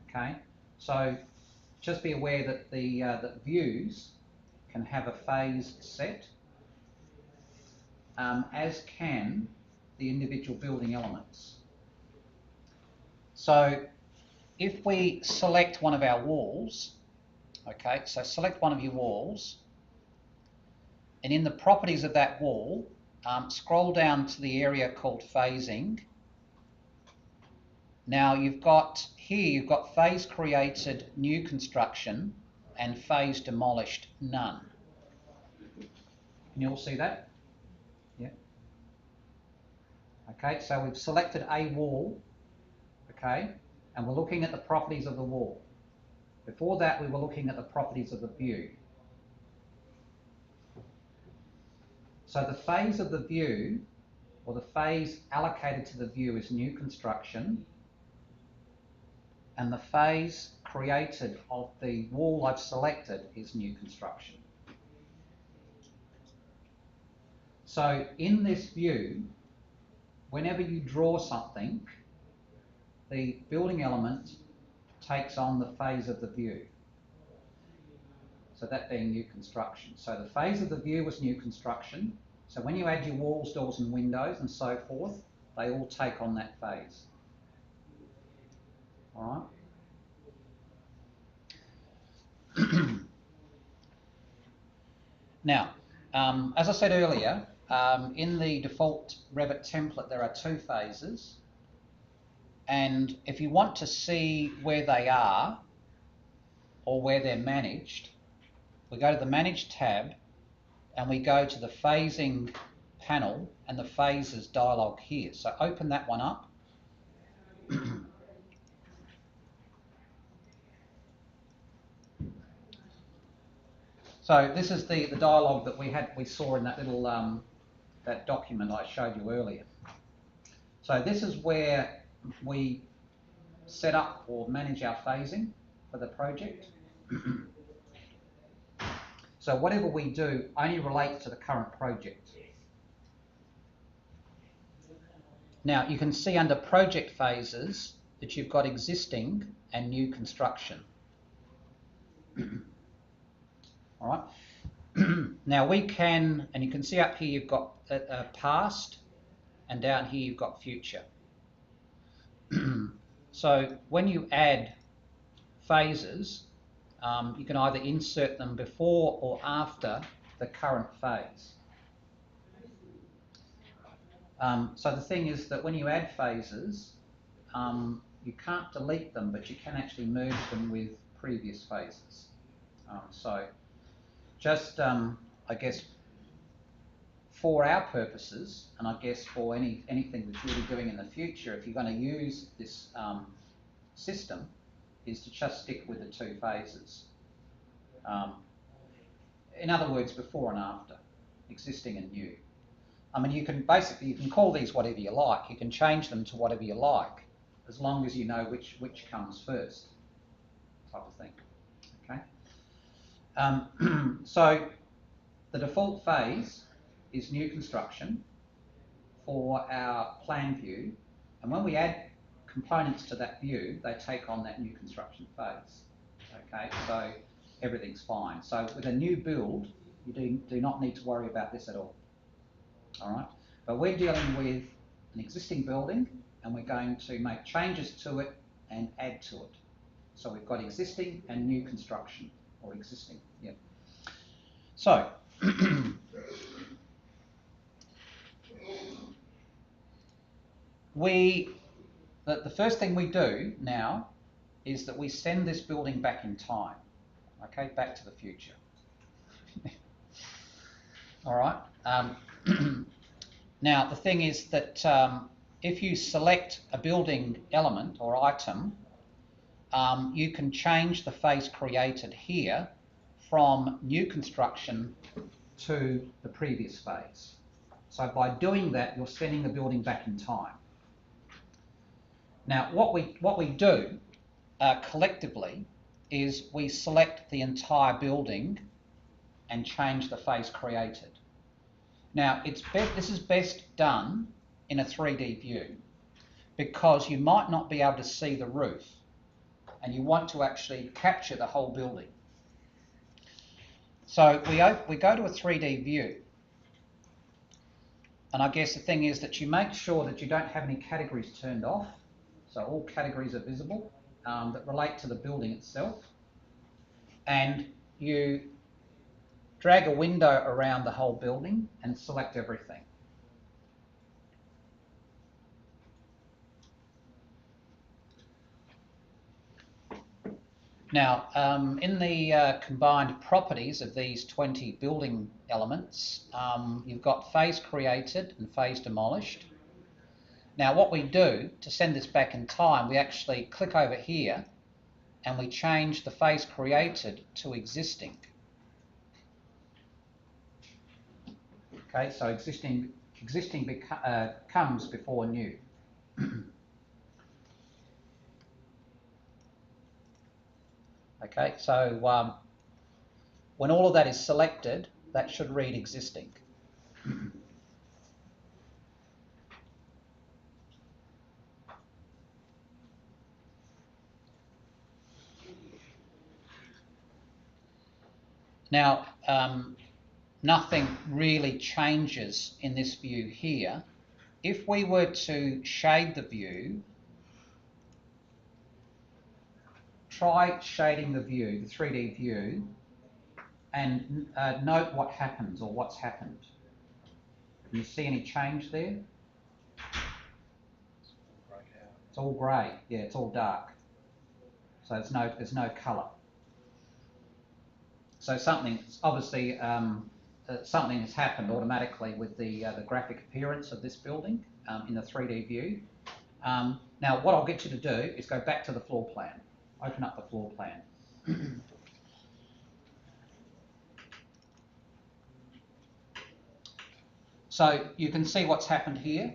Okay, so just be aware that the views can have a phase set, as can the individual building elements. So if we select one of our walls, okay, so select one of your walls, and in the properties of that wall, scroll down to the area called phasing. Now you've got phase created, new construction, and phase demolished, none. Can you all see that? Yeah. Okay, so we've selected a wall, okay, and we're looking at the properties of the wall. Before that, we were looking at the properties of the view. So the phase of the view, or the phase allocated to the view, is new construction, and the phase created of the wall I've selected is new construction. So in this view, whenever you draw something, the building element takes on the phase of the view. So that being new construction. So the phase of the view was new construction. So when you add your walls, doors and windows and so forth, they all take on that phase. All right. Now, as I said earlier, in the default Revit template there are two phases, and if you want to see where they are or where they're managed, we go to the Manage tab and we go to the Phasing panel and the Phases dialog here. So open that one up. So this is the dialogue that we saw in that little that document I showed you earlier. So this is where we set up or manage our phasing for the project. So whatever we do only relates to the current project. Now you can see under project phases that you've got existing and new construction. All right. Now we can, and you can see up here you've got past, and down here you've got future. So when you add phases, you can either insert them before or after the current phase. So the thing is that when you add phases, you can't delete them, but you can actually merge them with previous phases. So just, I guess, for our purposes, and I guess for anything that you'll be doing in the future, if you're going to use this system, is to just stick with the two phases. In other words, before and after, existing and new. I mean, you can call these whatever you like. You can change them to whatever you like, as long as you know which comes first, type of thing. Okay. So the default phase is new construction for our plan view, and when we add components to that view, they take on that new construction phase. Okay, so everything's fine. So with a new build, you do not need to worry about this at all. All right, but we're dealing with an existing building and we're going to make changes to it and add to it. So we've got existing and new construction, or existing, yeah. So, the first thing we do now is that we send this building back in time, okay, back to the future. All right. Now, the thing is that if you select a building element or item, you can change the phase created here from new construction to the previous phase. So by doing that, you're sending the building back in time. Now, what we do collectively is we select the entire building and change the phase created. Now, this is best done in a 3D view because you might not be able to see the roof and you want to actually capture the whole building. So we go to a 3D view, and I guess the thing is that you make sure that you don't have any categories turned off, so all categories are visible that relate to the building itself, and you drag a window around the whole building and select everything. Now, in the combined properties of these 20 building elements, you've got phase created and phase demolished. Now, what we do to send this back in time, we actually click over here and we change the phase created to existing. Okay, so existing comes before new. Okay, so when all of that is selected, that should read existing. Now, nothing really changes in this view here. If we were to shade the view, try shading the view, the 3D view, and note what happens or what's happened. Can you see any change there? It's all grey, yeah, it's all dark. So there's no colour. So something obviously something has happened automatically with the graphic appearance of this building in the 3D view. Now, what I'll get you to do is go back to the floor plan. Open up the floor plan. So you can see what's happened here.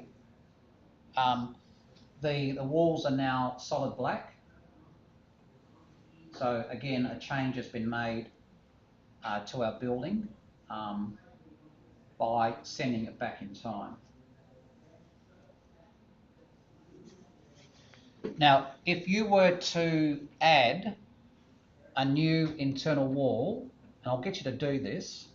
The walls are now solid black. So again, a change has been made to our building by sending it back in time. Now, if you were to add a new internal wall, and I'll get you to do this,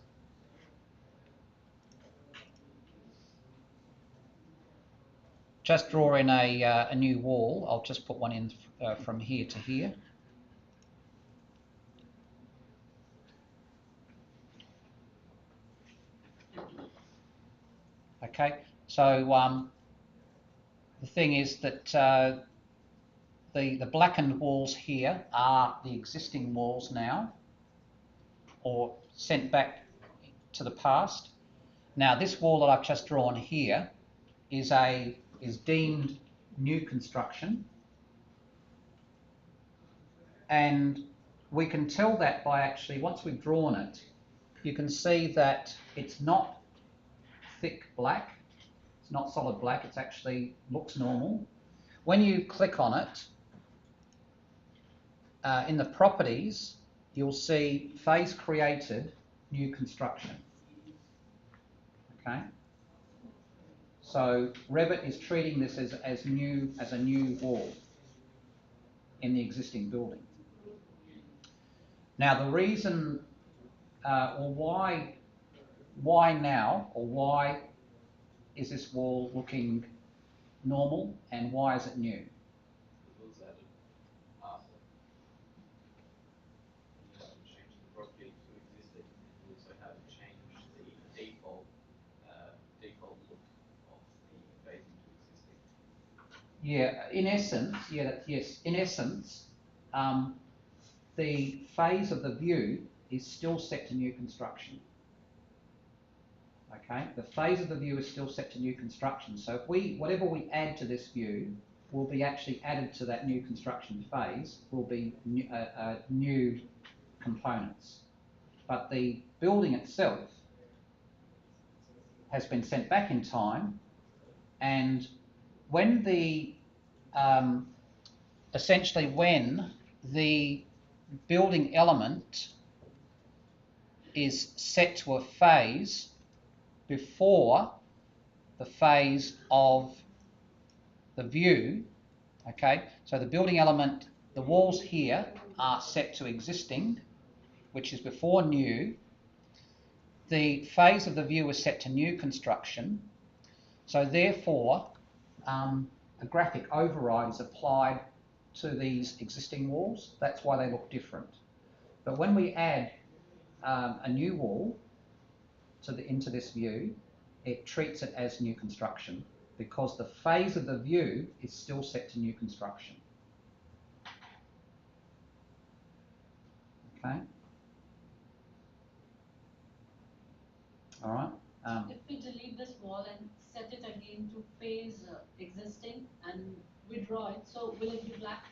just draw in a new wall. I'll just put one in from here to here. Okay, so the thing is that the blackened walls here are the existing walls now, or sent back to the past. Now, this wall that I've just drawn here is deemed new construction, and we can tell that by actually, once we've drawn it, you can see that it's not thick black, it's not solid black, it actually looks normal. When you click on it, in the properties, you'll see phase created new construction. Okay, so Revit is treating this as a new wall in the existing building. Now the reason, or why now, or why is this wall looking normal, and why is it new? It was added after. You have to change the property to existing, and you also have to change the default look of the phasing to existing. Yeah, in essence, yes, in essence, the phase of the view is still set to new construction. Okay, the phase of the view is still set to new construction. So if whatever we add to this view will be actually added to that new construction phase, will be new components. But the building itself has been sent back in time, and when essentially when the building element is set to a phase before the phase of the view, okay, so the building element, the walls here are set to existing, which is before new. The phase of the view is set to new construction, so therefore a graphic override is applied to these existing walls. That's why they look different. But when we add a new wall into this view, it treats it as new construction because the phase of the view is still set to new construction. Okay. All right. If we delete this wall and set it again to phase existing and withdraw it, so will it be black?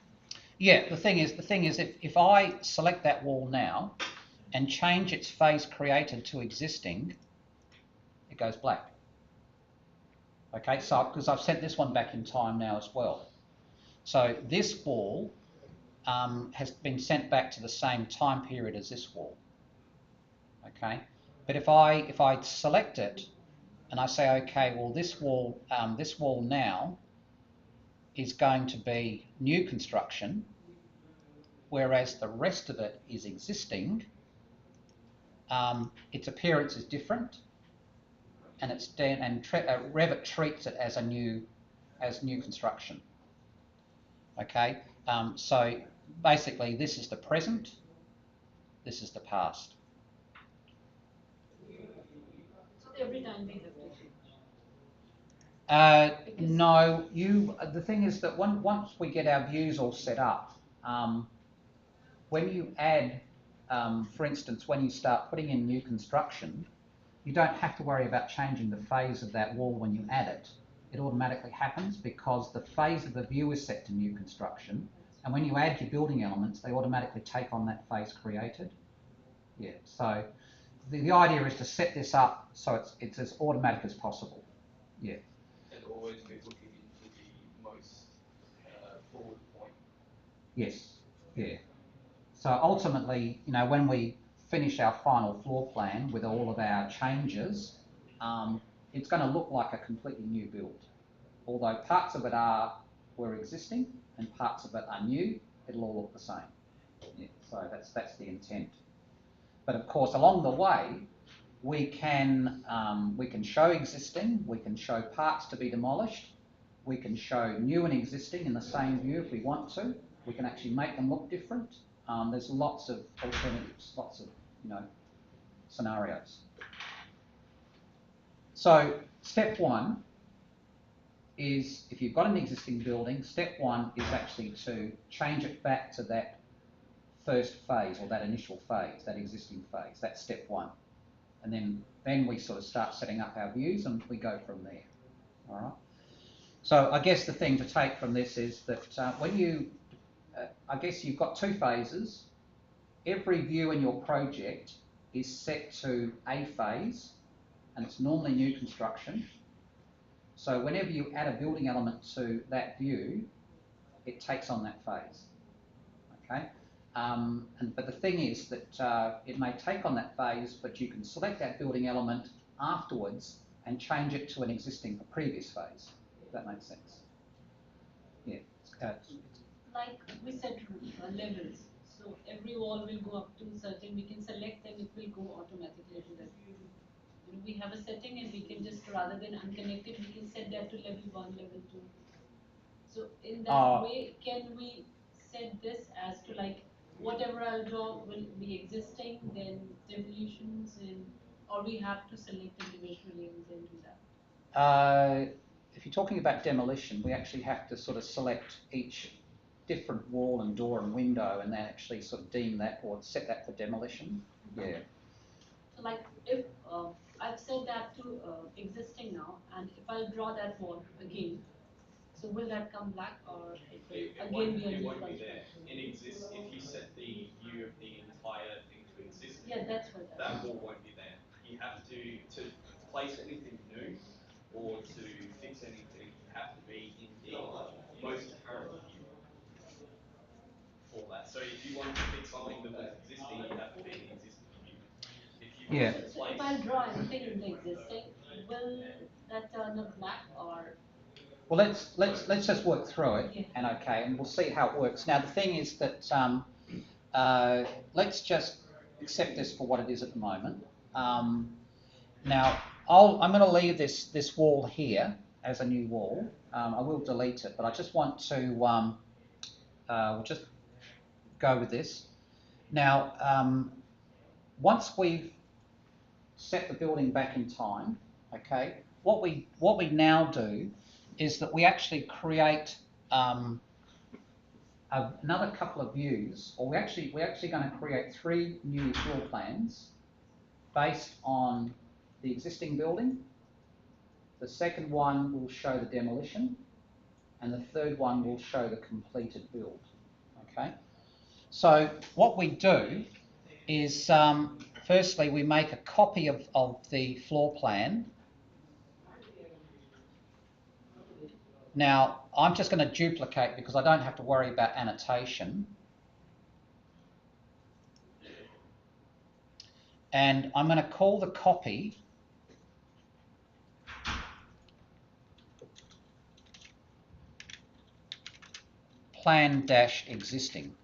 Yeah, the thing is if I select that wall now and change its phase created to existing, it goes black. Okay, so because I've sent this one back in time now as well. So this wall has been sent back to the same time period as this wall. Okay, but if I select it and I say, okay, well this wall now is going to be new construction, whereas the rest of it is existing. Its appearance is different, and Revit treats it as new construction. Okay, so basically this is the present, this is the past. So every time we have to change. No, the thing is that once we get our views all set up, when you add, for instance, when you start putting in new construction, you don't have to worry about changing the phase of that wall when you add it. It automatically happens because the phase of the view is set to new construction, and when you add your building elements, they automatically take on that phase created. Yeah, so the idea is to set this up so it's as automatic as possible. Yeah. And always be looking into the most forward point. Yes, yeah. So ultimately, when we finish our final floor plan with all of our changes, it's going to look like a completely new build. Although parts of it were existing and parts of it are new, it'll all look the same. Yeah, so that's the intent. But of course, along the way, we can show existing, we can show parts to be demolished, we can show new and existing in the same view if we want to. We can actually make them look different. There's lots of alternatives, lots of scenarios. So step one is, if you've got an existing building, step one is actually to change it back to that first phase or that initial phase, that existing phase. That's step one. And then we sort of start setting up our views and we go from there. All right. So I guess the thing to take from this is that when I guess you've got two phases. Every view in your project is set to a phase, and it's normally new construction. So whenever you add a building element to that view, it takes on that phase. Okay. But the thing is that it may take on that phase, but you can select that building element afterwards and change it to a previous phase. If that makes sense. Yeah. Like we said, levels. So every wall will go up to certain, we can select and it will go automatically to that. We have a setting and we can just, rather than unconnected, we can set that to level 1, level 2. So in that way, can we set this as to like whatever I'll draw will be existing, then demolitions, and or we have to select individually and then do that? If you're talking about demolition, we actually have to sort of select each different wall and door and window and then actually sort of deem that or set that for demolition. Yeah. So like if I've set that to existing now, and if I'll draw that wall again, so will that come back or it will again be a It new won't be there. construction? It exists. If you set the view of the entire thing to existing, Yeah, that's what that wall won't be there. You have to place anything new or to fix anything, you have to be in the most current view for that. So if you wanted to fix something that was existing, you have to be in the existing view. If you Yeah. want to So if place, I draw anything in the existing, will that turn up black or? Well, let's just work through it, Yeah. and okay, and we'll see how it works. Now, the thing is that let's just accept this for what it is at the moment. Now, I'm going to leave this wall here as a new wall. I will delete it, but I just want to we'll just go with this. Now, once we've set the building back in time, okay, what we now do is that we actually create another couple of views, or we're actually going to create 3 new floor plans based on the existing building. The second one will show the demolition, and the third one will show the completed build. Okay. So what we do is firstly we make a copy of the floor plan. Now I'm just going to duplicate because I don't have to worry about annotation. And I'm going to call the copy plan-existing.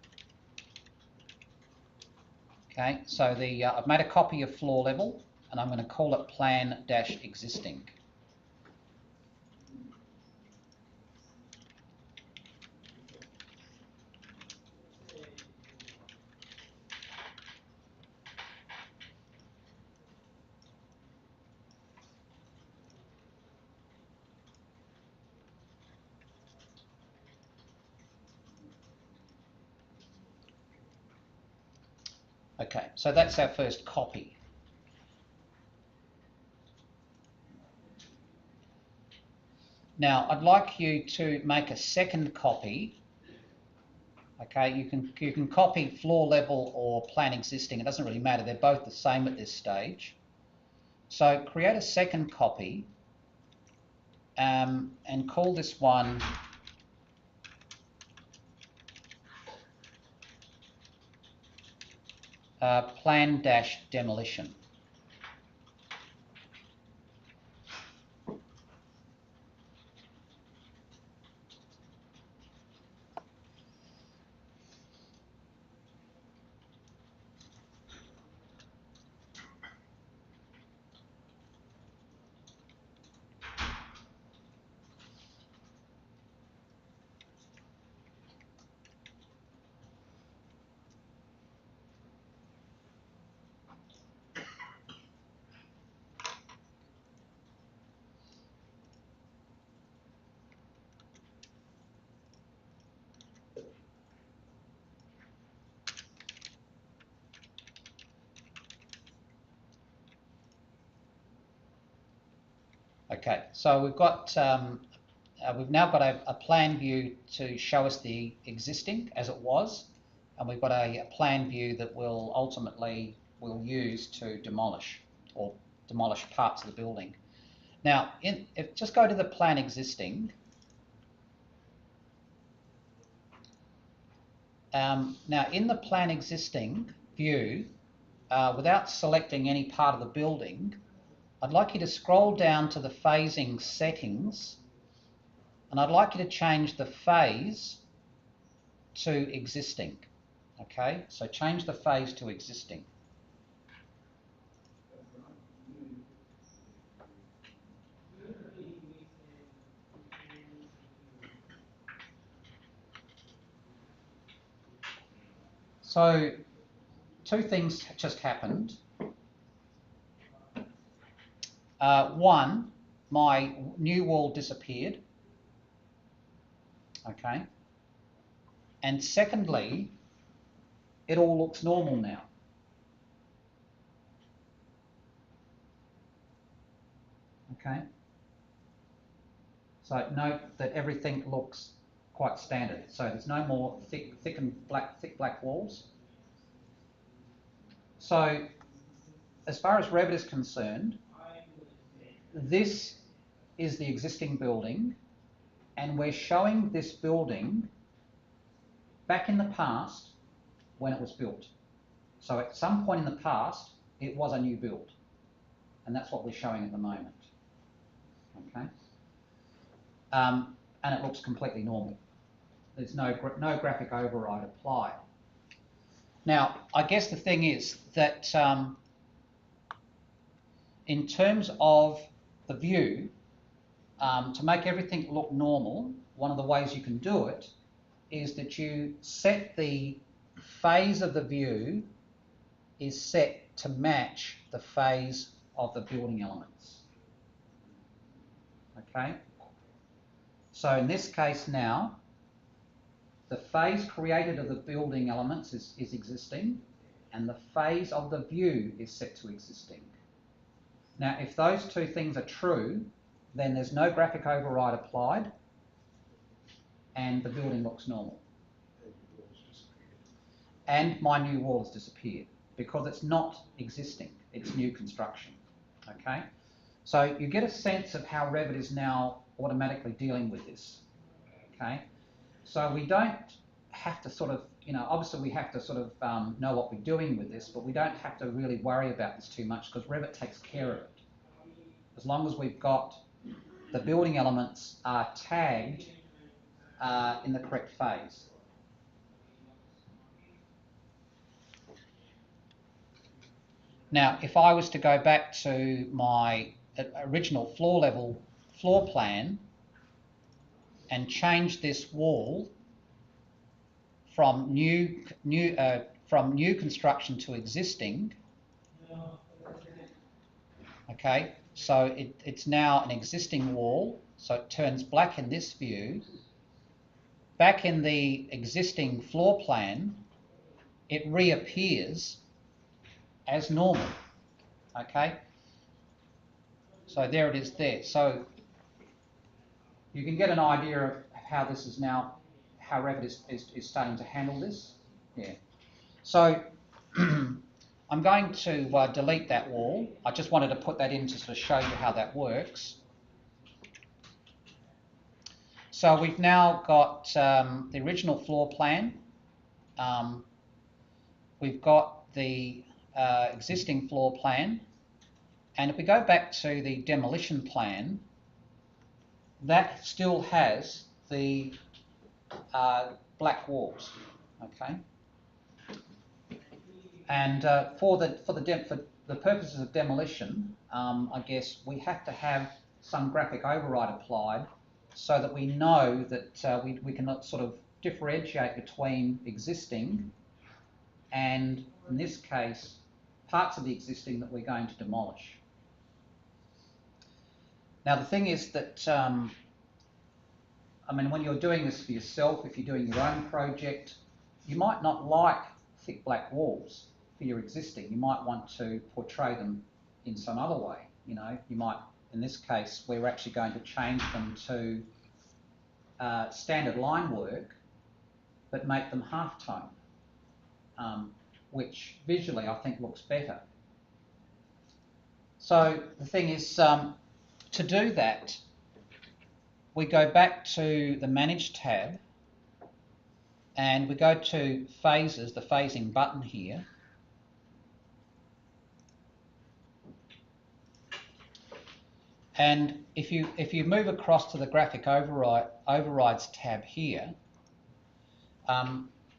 Okay, so I've made a copy of floor level and I'm going to call it plan-existing. Okay, so that's our first copy. Now I'd like you to make a second copy. Okay, you can copy floor level or plan existing. It doesn't really matter. They're both the same at this stage. So create a second copy and call this one plan-demolition. Okay, so we've now got a plan view to show us the existing as it was, and we've got a plan view that will ultimately we'll use to demolish parts of the building. Now, just go to the plan existing. Now, in the plan existing view, without selecting any part of the building, I'd like you to scroll down to the phasing settings, and I'd like you to change the phase to existing. Okay, so change the phase to existing. So, two things just happened. One, my new wall disappeared. Okay. And secondly, it all looks normal now. Okay. So note that everything looks quite standard. So there's no more thick black walls. So as far as Revit is concerned, this is the existing building, and we're showing this building back in the past when it was built. So at some point in the past, it was a new build, and that's what we're showing at the moment. Okay, and it looks completely normal. There's no graphic override applied. Now, I guess the thing is that in terms of the view, to make everything look normal, one of the ways you can do it is that you set the phase of the view is set to match the phase of the building elements. Okay? So in this case now, the phase created of the building elements is existing, and the phase of the view is set to existing. Now, if those two things are true, then there's no graphic override applied, and the building looks normal. And my new wall has disappeared because it's not existing, it's new construction. Okay? So you get a sense of how Revit is now automatically dealing with this. Okay? So we don't have to sort of, obviously we have to sort of know what we're doing with this, but we don't have to really worry about this too much because Revit takes care of it. As long as we've got the building elements are tagged in the correct phase. Now, if I was to go back to my original floor plan and change this wall from new construction to existing, okay, so it's now an existing wall, so it turns black in this view. Back in the existing floor plan, it reappears as normal, okay? So there it is there. So you can get an idea of how this is now, how Revit is starting to handle this. Yeah. So I'm going to delete that wall. I just wanted to put that in to sort of show you how that works. So we've now got the original floor plan. We've got the existing floor plan. And if we go back to the demolition plan, that still has the black walls, okay? And for the purposes of demolition, I guess we have to have some graphic override applied so that we know that we can sort of differentiate between existing and, in this case, parts of the existing that we're going to demolish. Now, the thing is that, I mean, when you're doing this for yourself, if you're doing your own project, you might not like thick black walls for your existing. You might want to portray them in some other way. You might, in this case, we're actually going to change them to standard line work, but make them halftone, which visually I think looks better. So the thing is, to do that, we go back to the Manage tab and we go to Phases, the phasing button here. And if you move across to the Graphic Overrides tab here,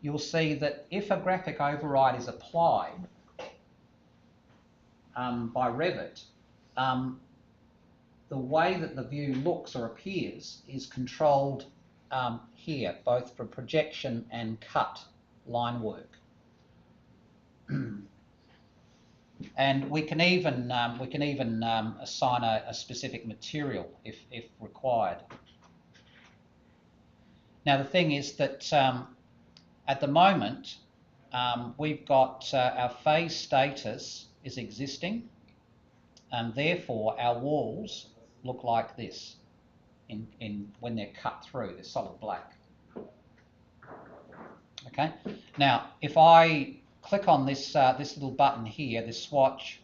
you'll see that if a graphic override is applied by Revit, the way that the view looks or appears is controlled here, both for projection and cut line work. And we can even assign a specific material if required. Now the thing is that at the moment we've got our phase status is existing, and therefore our walls look like this when they're cut through. They're solid black. Okay. Now if I click on this this little button here, this swatch,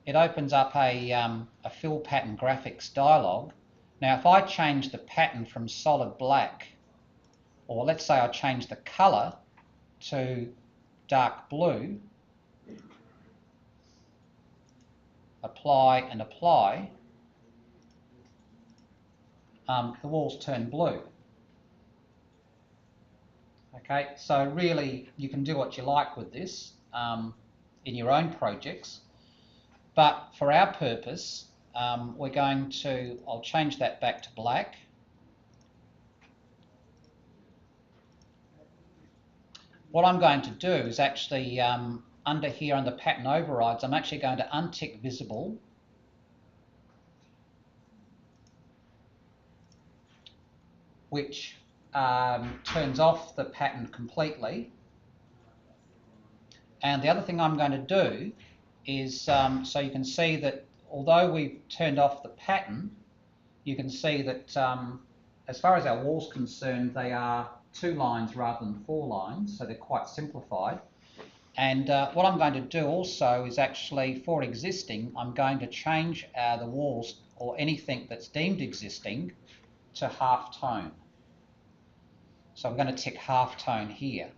it opens up a fill pattern graphics dialog. Now if I change the pattern from solid black, or let's say I change the colour to dark blue, apply and apply, the walls turn blue. Okay, so really you can do what you like with this in your own projects, but for our purpose we're going to, I'll change that back to black. What I'm going to do is actually under here under pattern overrides, I'm actually going to untick visible, which turns off the pattern completely. And the other thing I'm going to do is, so you can see that although we've turned off the pattern, you can see that as far as our wall's concerned, they are 2 lines rather than 4 lines, so they're quite simplified. And what I'm going to do also is actually, for existing, I'm going to change the walls or anything that's deemed existing to half tone. So I'm going to tick half tone here.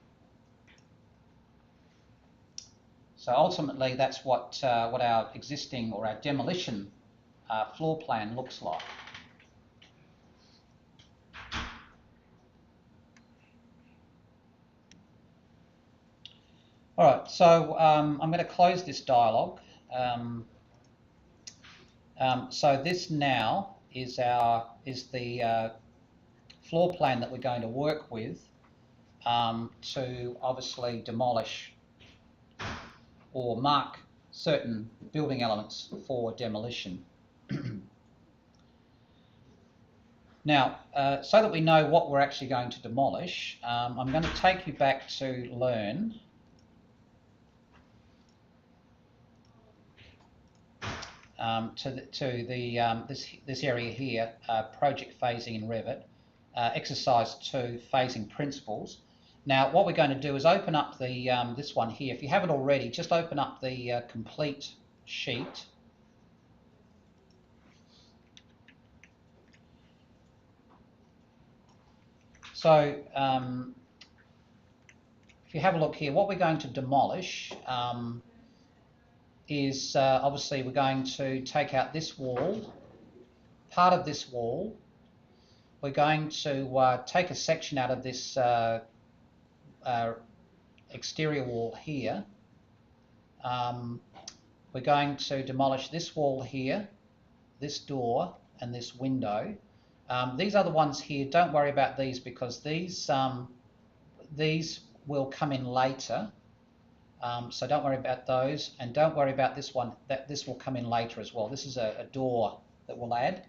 So ultimately that's what our existing or our demolition floor plan looks like. All right, so I'm going to close this dialog. So this now is the floor plan that we're going to work with to obviously demolish or mark certain building elements for demolition. Now, so that we know what we're actually going to demolish, I'm going to take you back to Learn. This area here, project phasing in Revit, exercise 2, phasing principles. Now what we're going to do is open up the this one here. If you haven't already, just open up the complete sheet. So if you have a look here, what we're going to demolish is obviously we're going to take out this wall, part of this wall. We're going to take a section out of this exterior wall here. We're going to demolish this wall here, this door and this window. These other ones here, don't worry about these because these will come in later. So don't worry about those, and don't worry about this one, that this will come in later as well. This is a door that we'll add.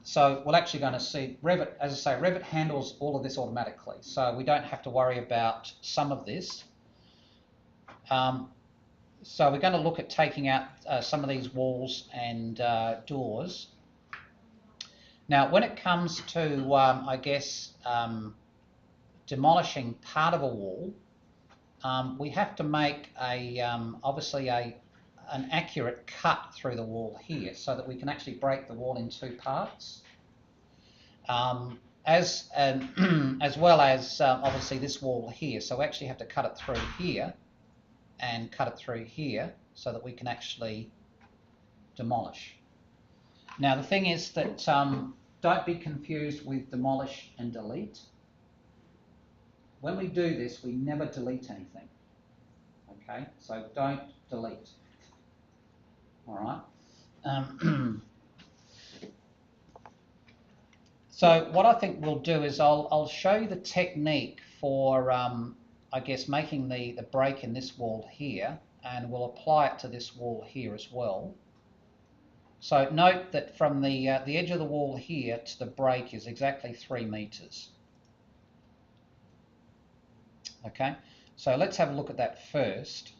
So we're actually going to see Revit, as I say, Revit handles all of this automatically, so we don't have to worry about some of this. So we're going to look at taking out some of these walls and doors. Now when it comes to, I guess, demolishing part of a wall, we have to make obviously an accurate cut through the wall here so that we can actually break the wall in 2 parts, as well as obviously this wall here. So we actually have to cut it through here and cut it through here so that we can actually demolish. Now the thing is that don't be confused with demolish and delete. When we do this, we never delete anything. Okay, so don't delete. All right. So what I think we'll do is I'll show you the technique for I guess making the break in this wall here, and we'll apply it to this wall here as well. So note that from the edge of the wall here to the break is exactly 3 meters. Okay, so let's have a look at that first.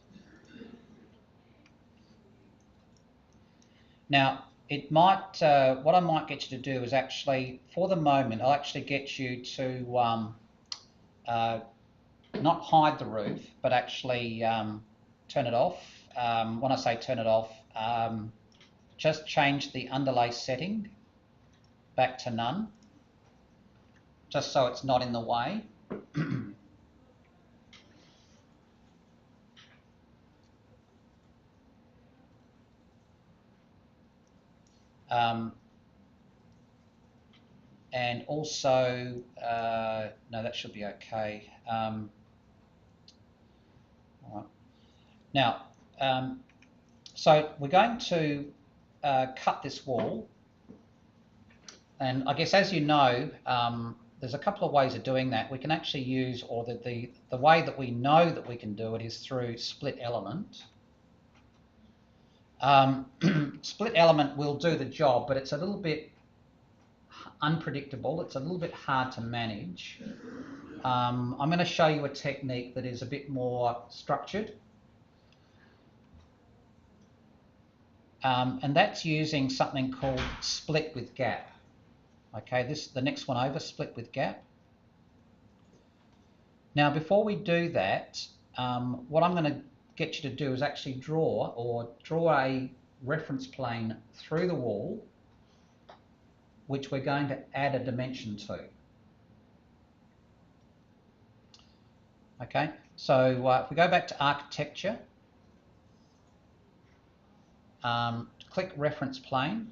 Now, it might, what I might get you to do is actually, for the moment, I'll actually get you to not hide the roof, but actually turn it off. When I say turn it off, just change the underlay setting back to none, just so it's not in the way. And also, no, that should be okay. All right. Now, so we're going to cut this wall, and I guess as you know, there's a couple of ways of doing that. We can actually use, or the way that we know that we can do it is through split element. Split element will do the job, but it's a little bit unpredictable. It's a little bit hard to manage. I'm going to show you a technique that is a bit more structured. And that's using something called split with gap. Okay, the next one over, split with gap. Now, before we do that, what I'm going to get you to do is actually draw a reference plane through the wall, which we're going to add a dimension to. Okay, so if we go back to architecture, click reference plane,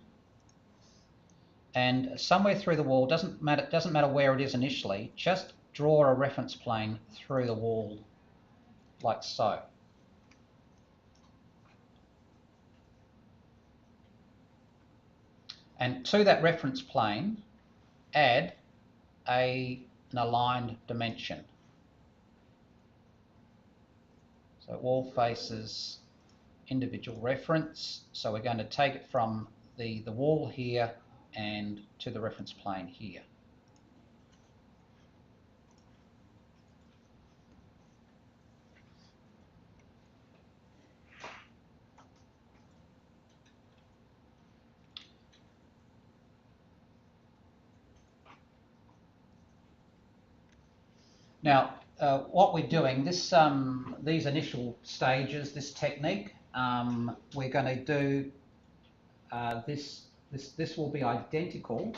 and somewhere through the wall, doesn't matter where it is initially, just draw a reference plane through the wall like so. And to that reference plane, add an aligned dimension. So wall faces individual reference. So we're going to take it from the wall here and to the reference plane here. Now, what we're doing, these initial stages, this technique, we're going to do this will be identical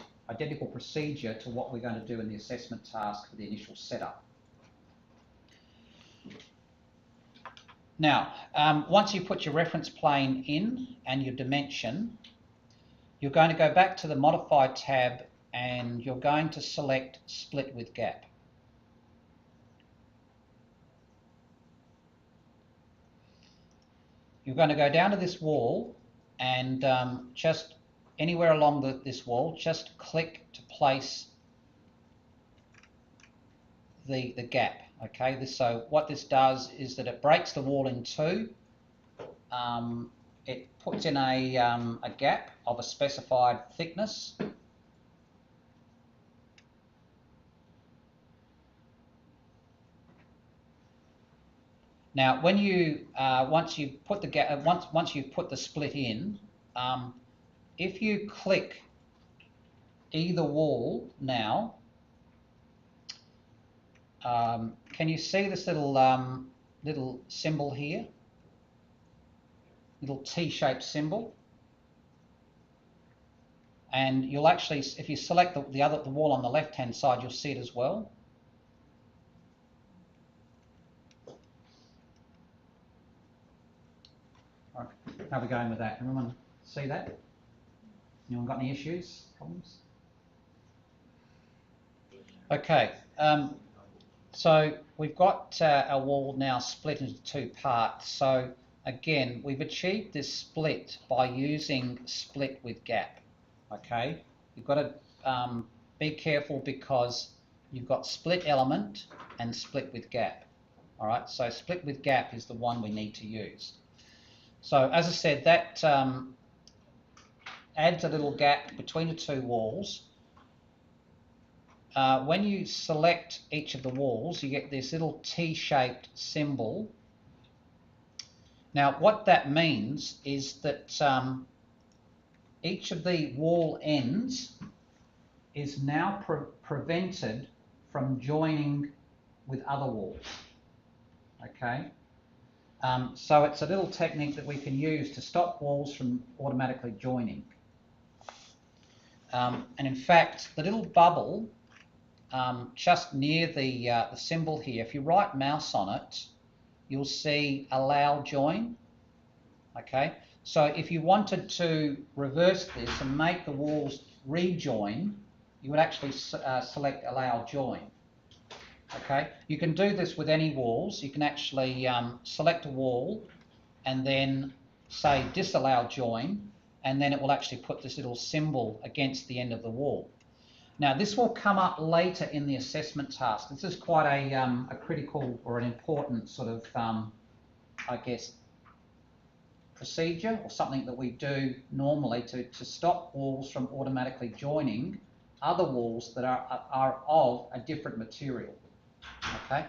procedure to what we're going to do in the assessment task for the initial setup. Now, once you put your reference plane in and your dimension, you're going to go back to the Modify tab and you're going to select Split with Gap. You're going to go down to this wall and just anywhere along this wall, just click to place the gap. Okay, so what this does is that it breaks the wall in two. It puts in a gap of a specified thickness. Now, when you once you put the gap, once you put the split in, if you click either wall now, can you see this little symbol here? Little T-shaped symbol. And you'll actually, if you select the wall on the left-hand side, you'll see it as well. All right, how are we going with that? Everyone see that? Anyone got any issues, problems? Okay, so we've got our wall now split into two parts. So again, we've achieved this split by using split with gap. Okay, you've got to be careful because you've got split element and split with gap. All right, so split with gap is the one we need to use. So as I said, that adds a little gap between the two walls. When you select each of the walls, you get this little T-shaped symbol. Now, what that means is that each of the wall ends is now prevented from joining with other walls. Okay, so it's a little technique that we can use to stop walls from automatically joining. And in fact, the little bubble just near the symbol here, if you right mouse on it, you'll see allow join. Okay, so if you wanted to reverse this and make the walls rejoin, you would actually select allow join. Okay, you can do this with any walls. You can actually select a wall and then say disallow join, and then it will actually put this little symbol against the end of the wall. Now this will come up later in the assessment task. This is quite a critical or an important sort of, I guess, procedure or something that we do normally to stop walls from automatically joining other walls that are of a different material. Okay,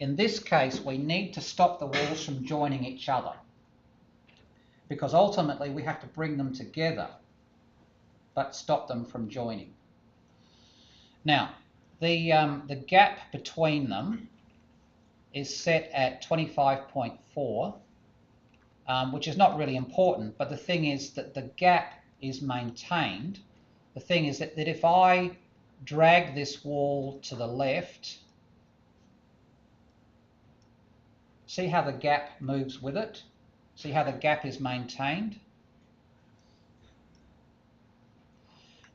in this case we need to stop the walls from joining each other because ultimately we have to bring them together but stop them from joining. Now the gap between them is set at 25.4, which is not really important, but the thing is that the gap is maintained. The thing is that if I drag this wall to the left, see how the gap moves with it? See how the gap is maintained?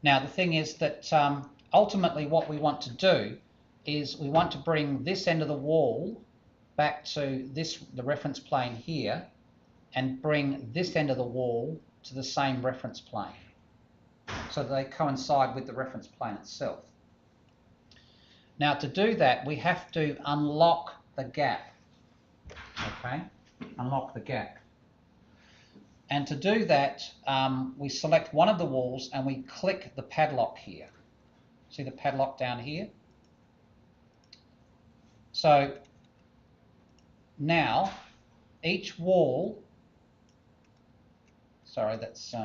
Now the thing is that ultimately what we want to do is we want to bring this end of the wall back to the reference plane here and bring this end of the wall to the same reference plane so that they coincide with the reference plane itself. Now to do that we have to unlock the gap. Okay, unlock the gap. And to do that, we select one of the walls and we click the padlock here. See the padlock down here? So now each wall, sorry, that's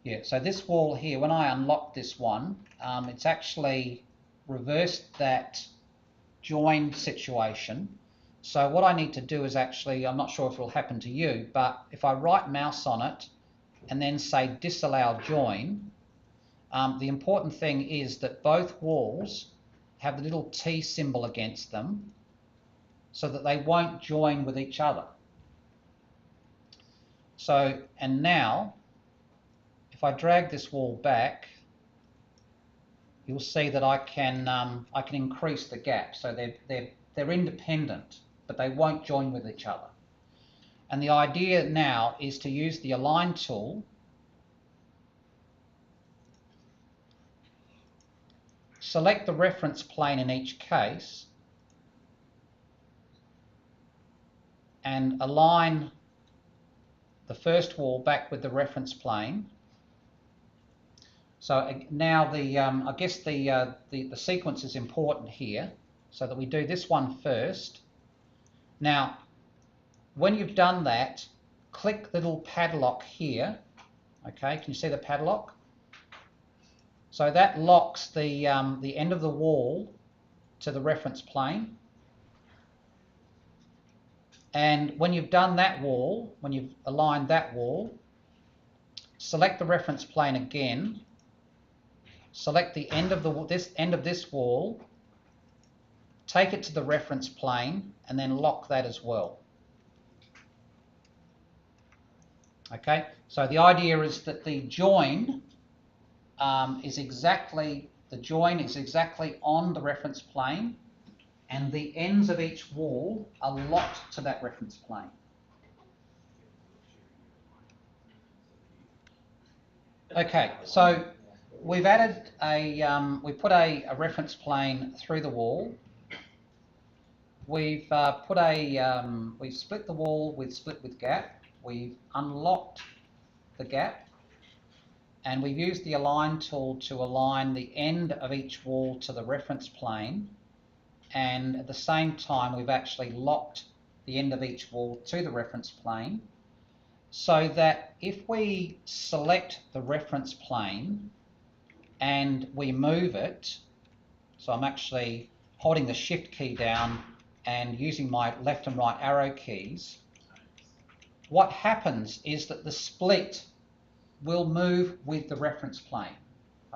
yeah, so this wall here, when I unlock this one, it's actually reversed that join situation. So what I need to do is actually, I'm not sure if it will happen to you, but if I right mouse on it and then say disallow join, the important thing is that both walls have the little T symbol against them so that they won't join with each other. So, and now, if I drag this wall back, you'll see that I can increase the gap. So they're independent, but they won't join with each other. And the idea now is to use the align tool select the reference plane in each case and align the first wall back with the reference plane. So now I guess the sequence is important here, so that we do this one first. Now, when you've done that, click the little padlock here. Okay, can you see the padlock? So that locks the end of the wall to the reference plane. And when you've done that wall, when you've aligned that wall, select the reference plane again. Select the end of this wall, take it to the reference plane, and then lock that as well. Okay, so the idea is that the join is exactly, the join is exactly on the reference plane, and the ends of each wall are locked to that reference plane. Okay, so we've added we put a reference plane through the wall. We've we've split the wall with split with gap. We've unlocked the gap, and we've used the align tool to align the end of each wall to the reference plane, and at the same time we've actually locked the end of each wall to the reference plane, so that if we select the reference plane and we move it, so I'm actually holding the shift key down and using my left and right arrow keys, what happens is that the split will move with the reference plane.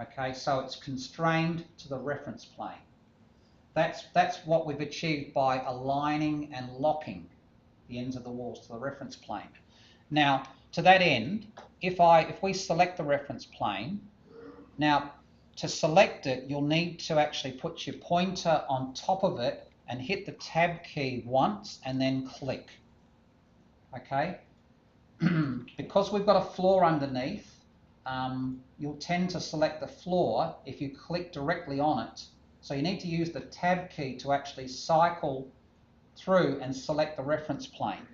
Okay, so it's constrained to the reference plane. That's what we've achieved by aligning and locking the ends of the walls to the reference plane. Now, to that end, if we select the reference plane, now to select it, you'll need to actually put your pointer on top of it and hit the tab key once and then click. Okay? Because we've got a floor underneath, you'll tend to select the floor if you click directly on it. So you need to use the tab key to actually cycle through and select the reference plane.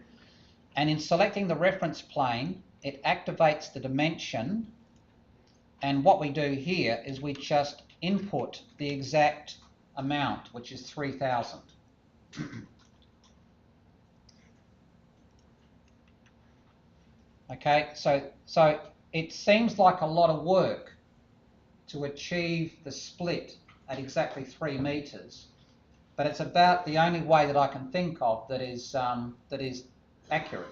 And in selecting the reference plane, it activates the dimension, and what we do here is we just input the exact amount, which is 3000. Okay, so it seems like a lot of work to achieve the split at exactly 3 meters, but it's about the only way that I can think of that is accurate.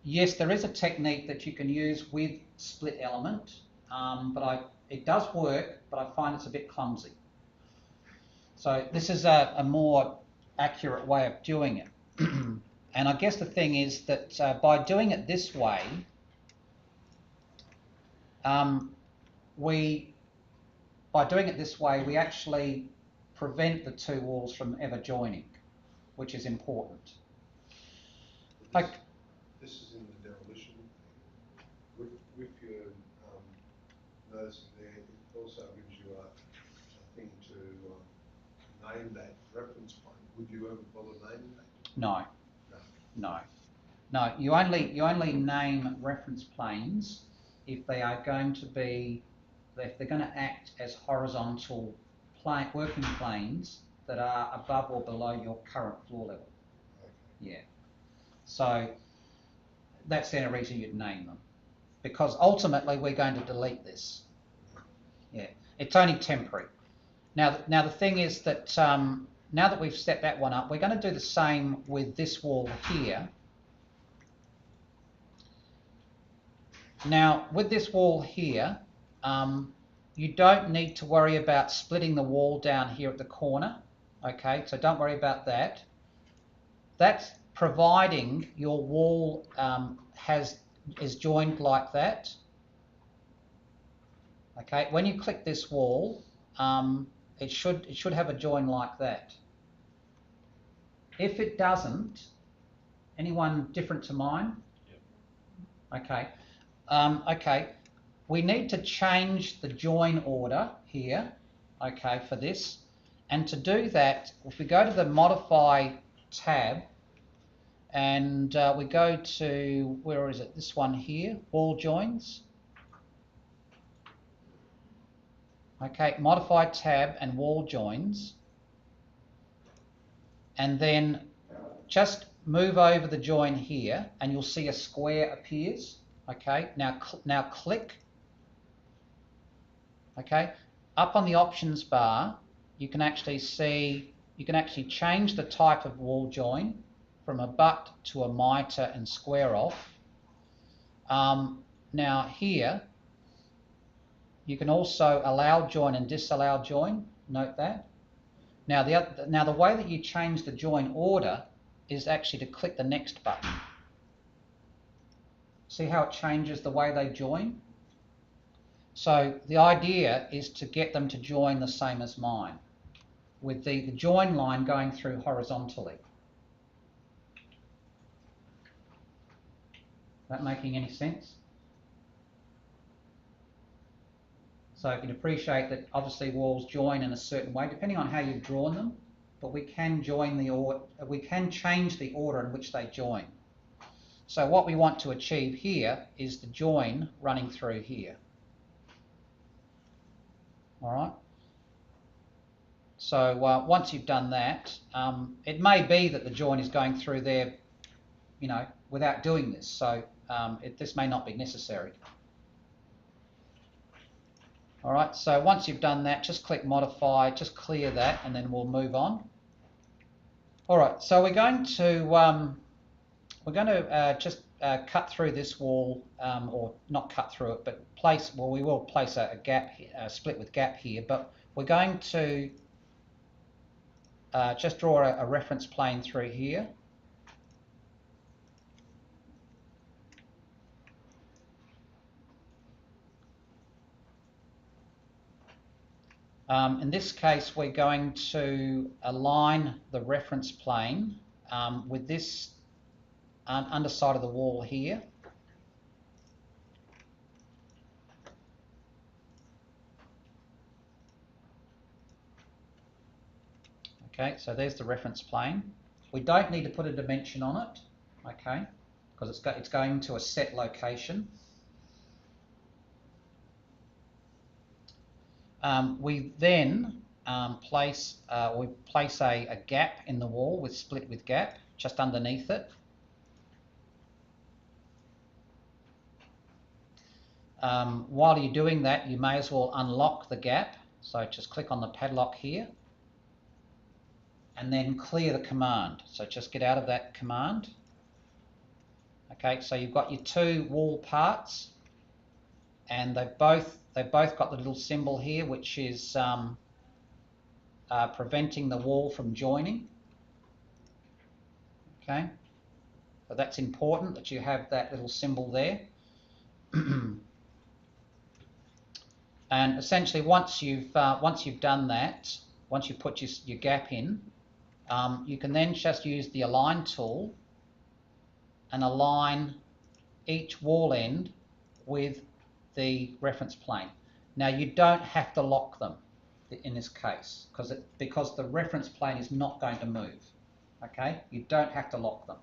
Yes, there is a technique that you can use with split element, but it does work, but I find it's a bit clumsy. So this is a more accurate way of doing it. And I guess the thing is that by doing it this way, we actually prevent the two walls from ever joining, which is important. This is in the demolition thing. With your noticing there, it also gives you a thing to name that reference point. Would you ever bother naming that? No. No. You only name reference planes if they are going to be, if they're going to act as horizontal working planes that are above or below your current floor level. Okay. Yeah. So that's the only reason you'd name them, because ultimately we're going to delete this. Yeah, it's only temporary. Now the thing is that now that we've set that one up, we're going to do the same with this wall here. Now with this wall here, you don't need to worry about splitting the wall down here at the corner. Okay, so don't worry about that. That's providing your wall is joined like that. Okay, when you click this wall, it should have a join like that. If it doesn't, anyone different to mine? Yep. Okay. Okay. We need to change the join order here. Okay, for this, and to do that, if we go to the Modify tab, and we go to, where is it? This one here, Wall Joins. Okay, Modify tab and Wall Joins. And then just move over the join here and you'll see a square appears. Okay, now click. Okay, up on the options bar, you can actually see, you can actually change the type of wall join from a butt to a mitre and square off. Now here, you can also allow join and disallow join, note that. Now the way that you change the join order is actually to click the next button. See how it changes the way they join? So the idea is to get them to join the same as mine, with the join line going through horizontally. That making any sense? So you can appreciate that obviously walls join in a certain way, depending on how you've drawn them, but we can join we can change the order in which they join. So what we want to achieve here is the join running through here. All right. So once you've done that, it may be that the join is going through there, you know, without doing this. So this may not be necessary. All right. So once you've done that, just click Modify, just clear that, and then we'll move on. All right. So we're going to just cut through this wall, or not cut through it, but place. Well, we will place a gap, a split with gap here, but we're going to just draw a reference plane through here. In this case, we're going to align the reference plane with this underside of the wall here. Okay, so there's the reference plane. We don't need to put a dimension on it, okay, because it's going to a set location. We then place a gap in the wall with split with gap just underneath it. While you're doing that, you may as well unlock the gap. So just click on the padlock here and then clear the command. So just get out of that command. Okay, so you've got your two wall parts, and they've both got the little symbol here, which is preventing the wall from joining. Okay, so that's important that you have that little symbol there. And essentially, once you've done that, once you put your gap in, you can then just use the align tool and align each wall end with the reference plane. Now you don't have to lock them in this case because the reference plane is not going to move. Okay, you don't have to lock them.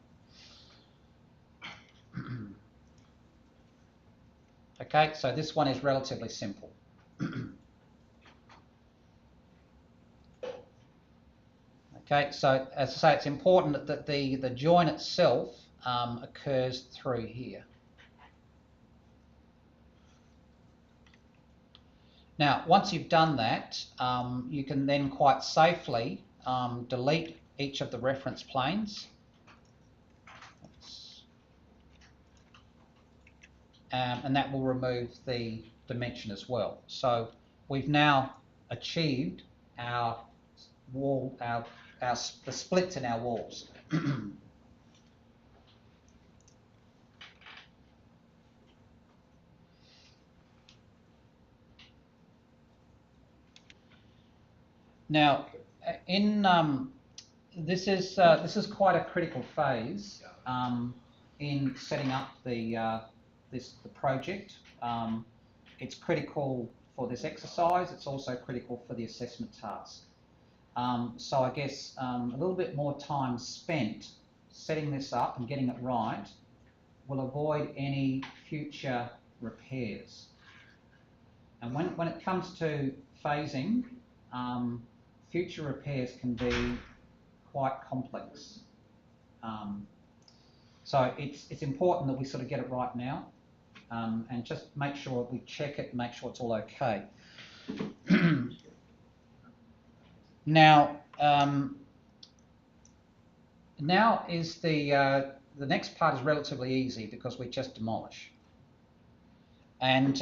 Okay, so this one is relatively simple. Okay, so as I say, it's important that the join itself occurs through here. Now, once you've done that, you can then quite safely delete each of the reference planes. And that will remove the dimension as well. So we've now achieved our wall, the splits in our walls. Now, this is quite a critical phase in setting up the project. It's critical for this exercise. It's also critical for the assessment task. So I guess a little bit more time spent setting this up and getting it right will avoid any future repairs. And when it comes to phasing, future repairs can be quite complex. So it's important that we sort of get it right now and just make sure we check it and make sure it's all okay. Now, now is the next part is relatively easy because we just demolish. And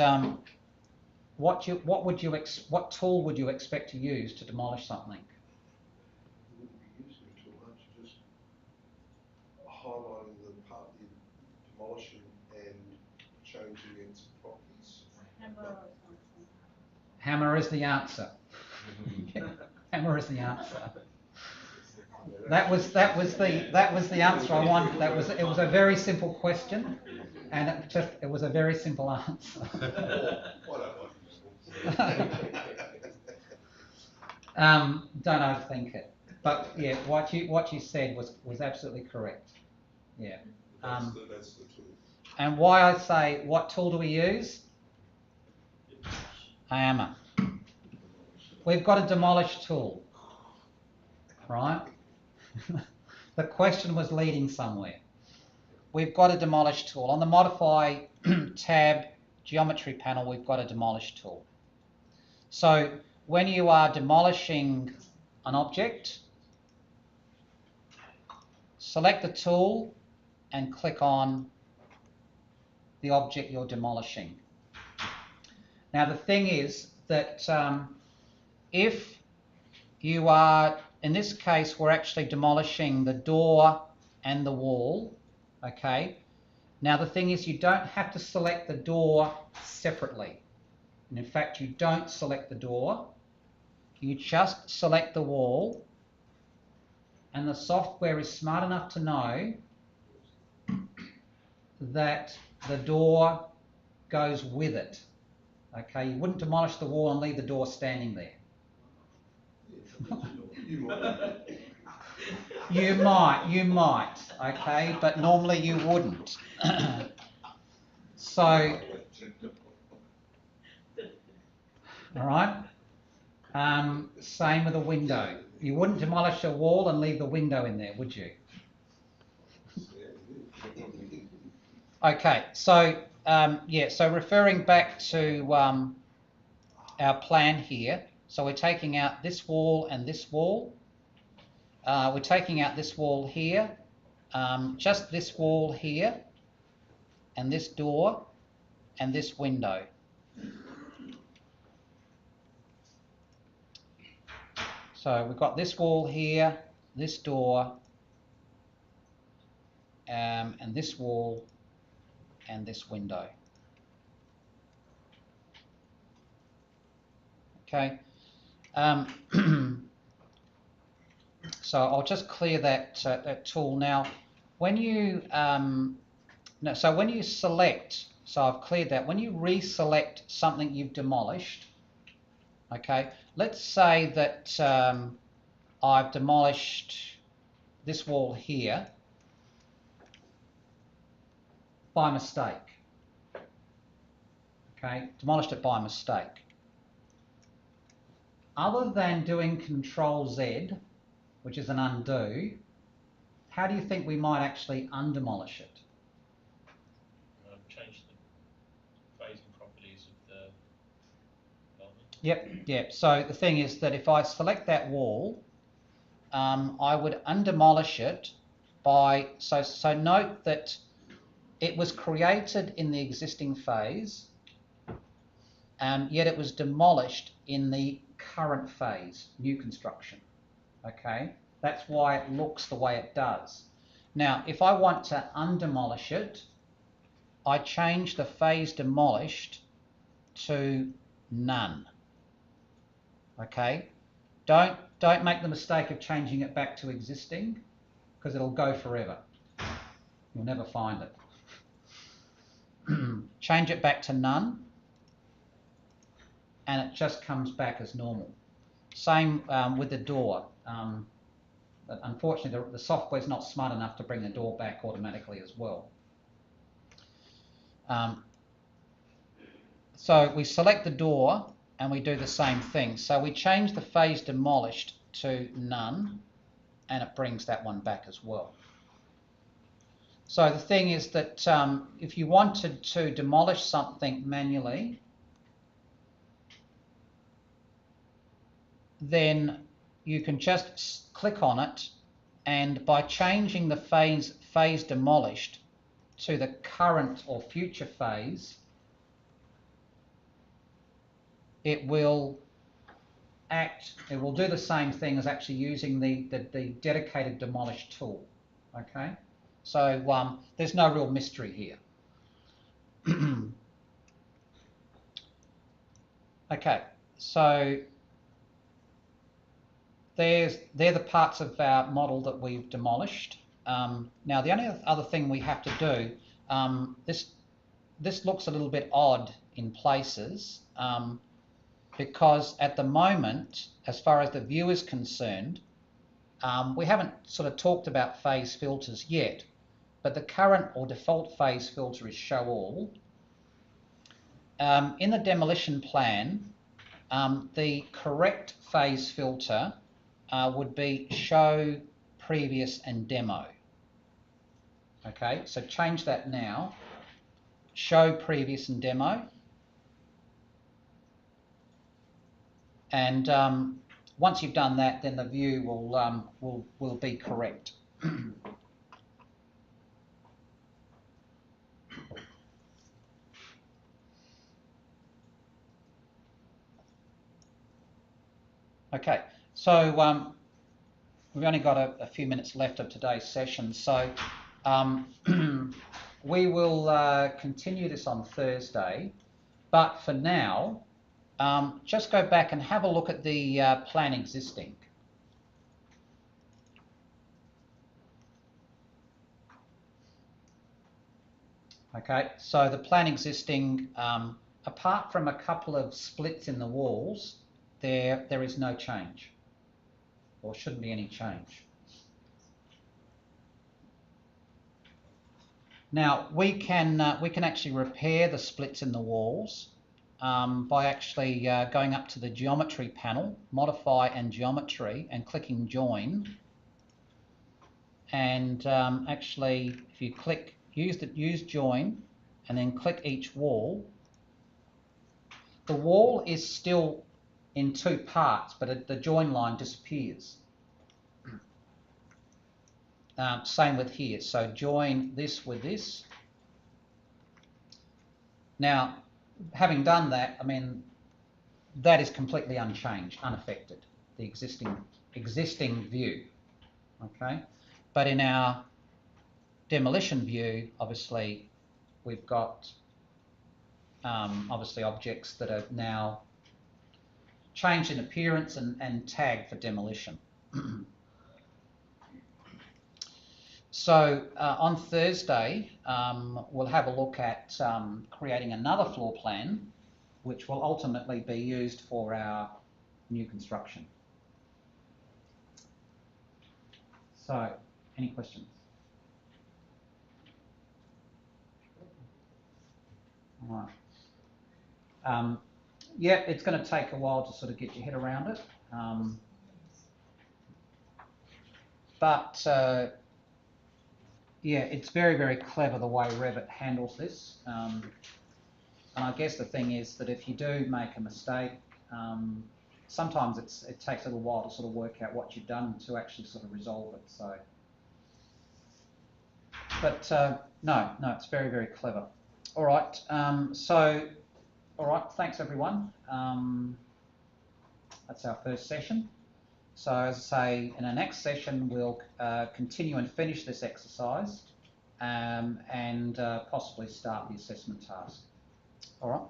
what tool would you expect to use to demolish something? You wouldn't be using a tool, aren't you? Just highlighting the part you're demolishing and changing its properties. Hammer is the answer. Hammer is the answer. That was the answer I wanted. It was a very simple question, and it was a very simple answer. Don't overthink it. But yeah, what you said was absolutely correct. Yeah. That's the tool. And why I say, what tool do we use? A hammer. We've got a demolish tool, right? The question was leading somewhere. We've got a demolish tool. On the modify tab geometry panel, we've got a demolish tool. So when you are demolishing an object, select the tool and click on the object you're demolishing. Now the thing is that if you are, in this case, we're actually demolishing the door and the wall, okay? Now the thing is, you don't have to select the door separately. And in fact, you don't select the door. You just select the wall, and the software is smart enough to know that the door goes with it. Okay, you wouldn't demolish the wall and leave the door standing there. You might, okay, but normally you wouldn't. So, all right. Same with a window. You wouldn't demolish a wall and leave the window in there, would you? Okay, so yeah, so referring back to our plan here, so we're taking out this wall and this wall. We're taking out this wall here, just this wall here, and this door, and this window. So we've got this wall here, this door, and this wall, and this window. Okay. So I'll just clear that tool now. When you so when you select, so I've cleared that. When you reselect something you've demolished, okay. Let's say that I've demolished this wall here by mistake. Okay, demolished it by mistake. Other than doing Control Z, which is an undo, how do you think we might actually undemolish it? Change the phasing properties of the element. Yep. So the thing is that if I select that wall, I would undemolish it by, so note that it was created in the existing phase, yet it was demolished in the current phase, new construction. Okay, that's why it looks the way it does. Now, if I want to undemolish it, I change the phase demolished to none. Okay, don't make the mistake of changing it back to existing, because it'll go forever. You'll never find it. Change it back to none, and it just comes back as normal. Same with the door. But unfortunately, the software is not smart enough to bring the door back automatically as well. So we select the door and we do the same thing. So we change the phase demolished to none, and it brings that one back as well. So the thing is that if you wanted to demolish something manually, then you can just click on it, and by changing the phase demolished to the current or future phase, it will do the same thing as actually using the dedicated demolish tool. Okay, so there's no real mystery here. Okay, so they're the parts of our model that we've demolished. Now the only other thing we have to do, this looks a little bit odd in places, because at the moment, as far as the view is concerned, we haven't sort of talked about phase filters yet, but the current or default phase filter is show all. In the demolition plan, the correct phase filter would be show, previous and demo. Okay, so change that now. Show, previous and demo. And once you've done that, then the view will be correct. Okay, so we've only got a few minutes left of today's session, so we will continue this on Thursday, but for now, just go back and have a look at the plan existing. Okay, so the plan existing, apart from a couple of splits in the walls, there is no change, or shouldn't be any change. Now we can actually repair the splits in the walls by actually going up to the geometry panel, modify and geometry, and clicking join. And actually, if you click use join, and then click each wall, the wall is still in two parts, but the join line disappears. Same with here, so join this with this. Now, having done that, I mean, that is completely unchanged, unaffected, the existing view, okay? But in our demolition view, obviously, we've got obviously objects that are now changed in appearance and tagged for demolition. So on Thursday, we'll have a look at creating another floor plan, which will ultimately be used for our new construction. So, any questions? All right. Yeah, it's going to take a while to sort of get your head around it. But yeah, it's very, very clever the way Revit handles this. And I guess the thing is that if you do make a mistake, sometimes it takes a little while to sort of work out what you've done to actually sort of resolve it. So, but no, it's very, very clever. All right. All right. Thanks, everyone. That's our first session. So, as I say, in our next session, we'll continue and finish this exercise and possibly start the assessment task. All right.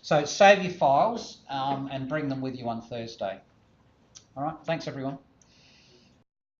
So, save your files and bring them with you on Thursday. All right. Thanks, everyone.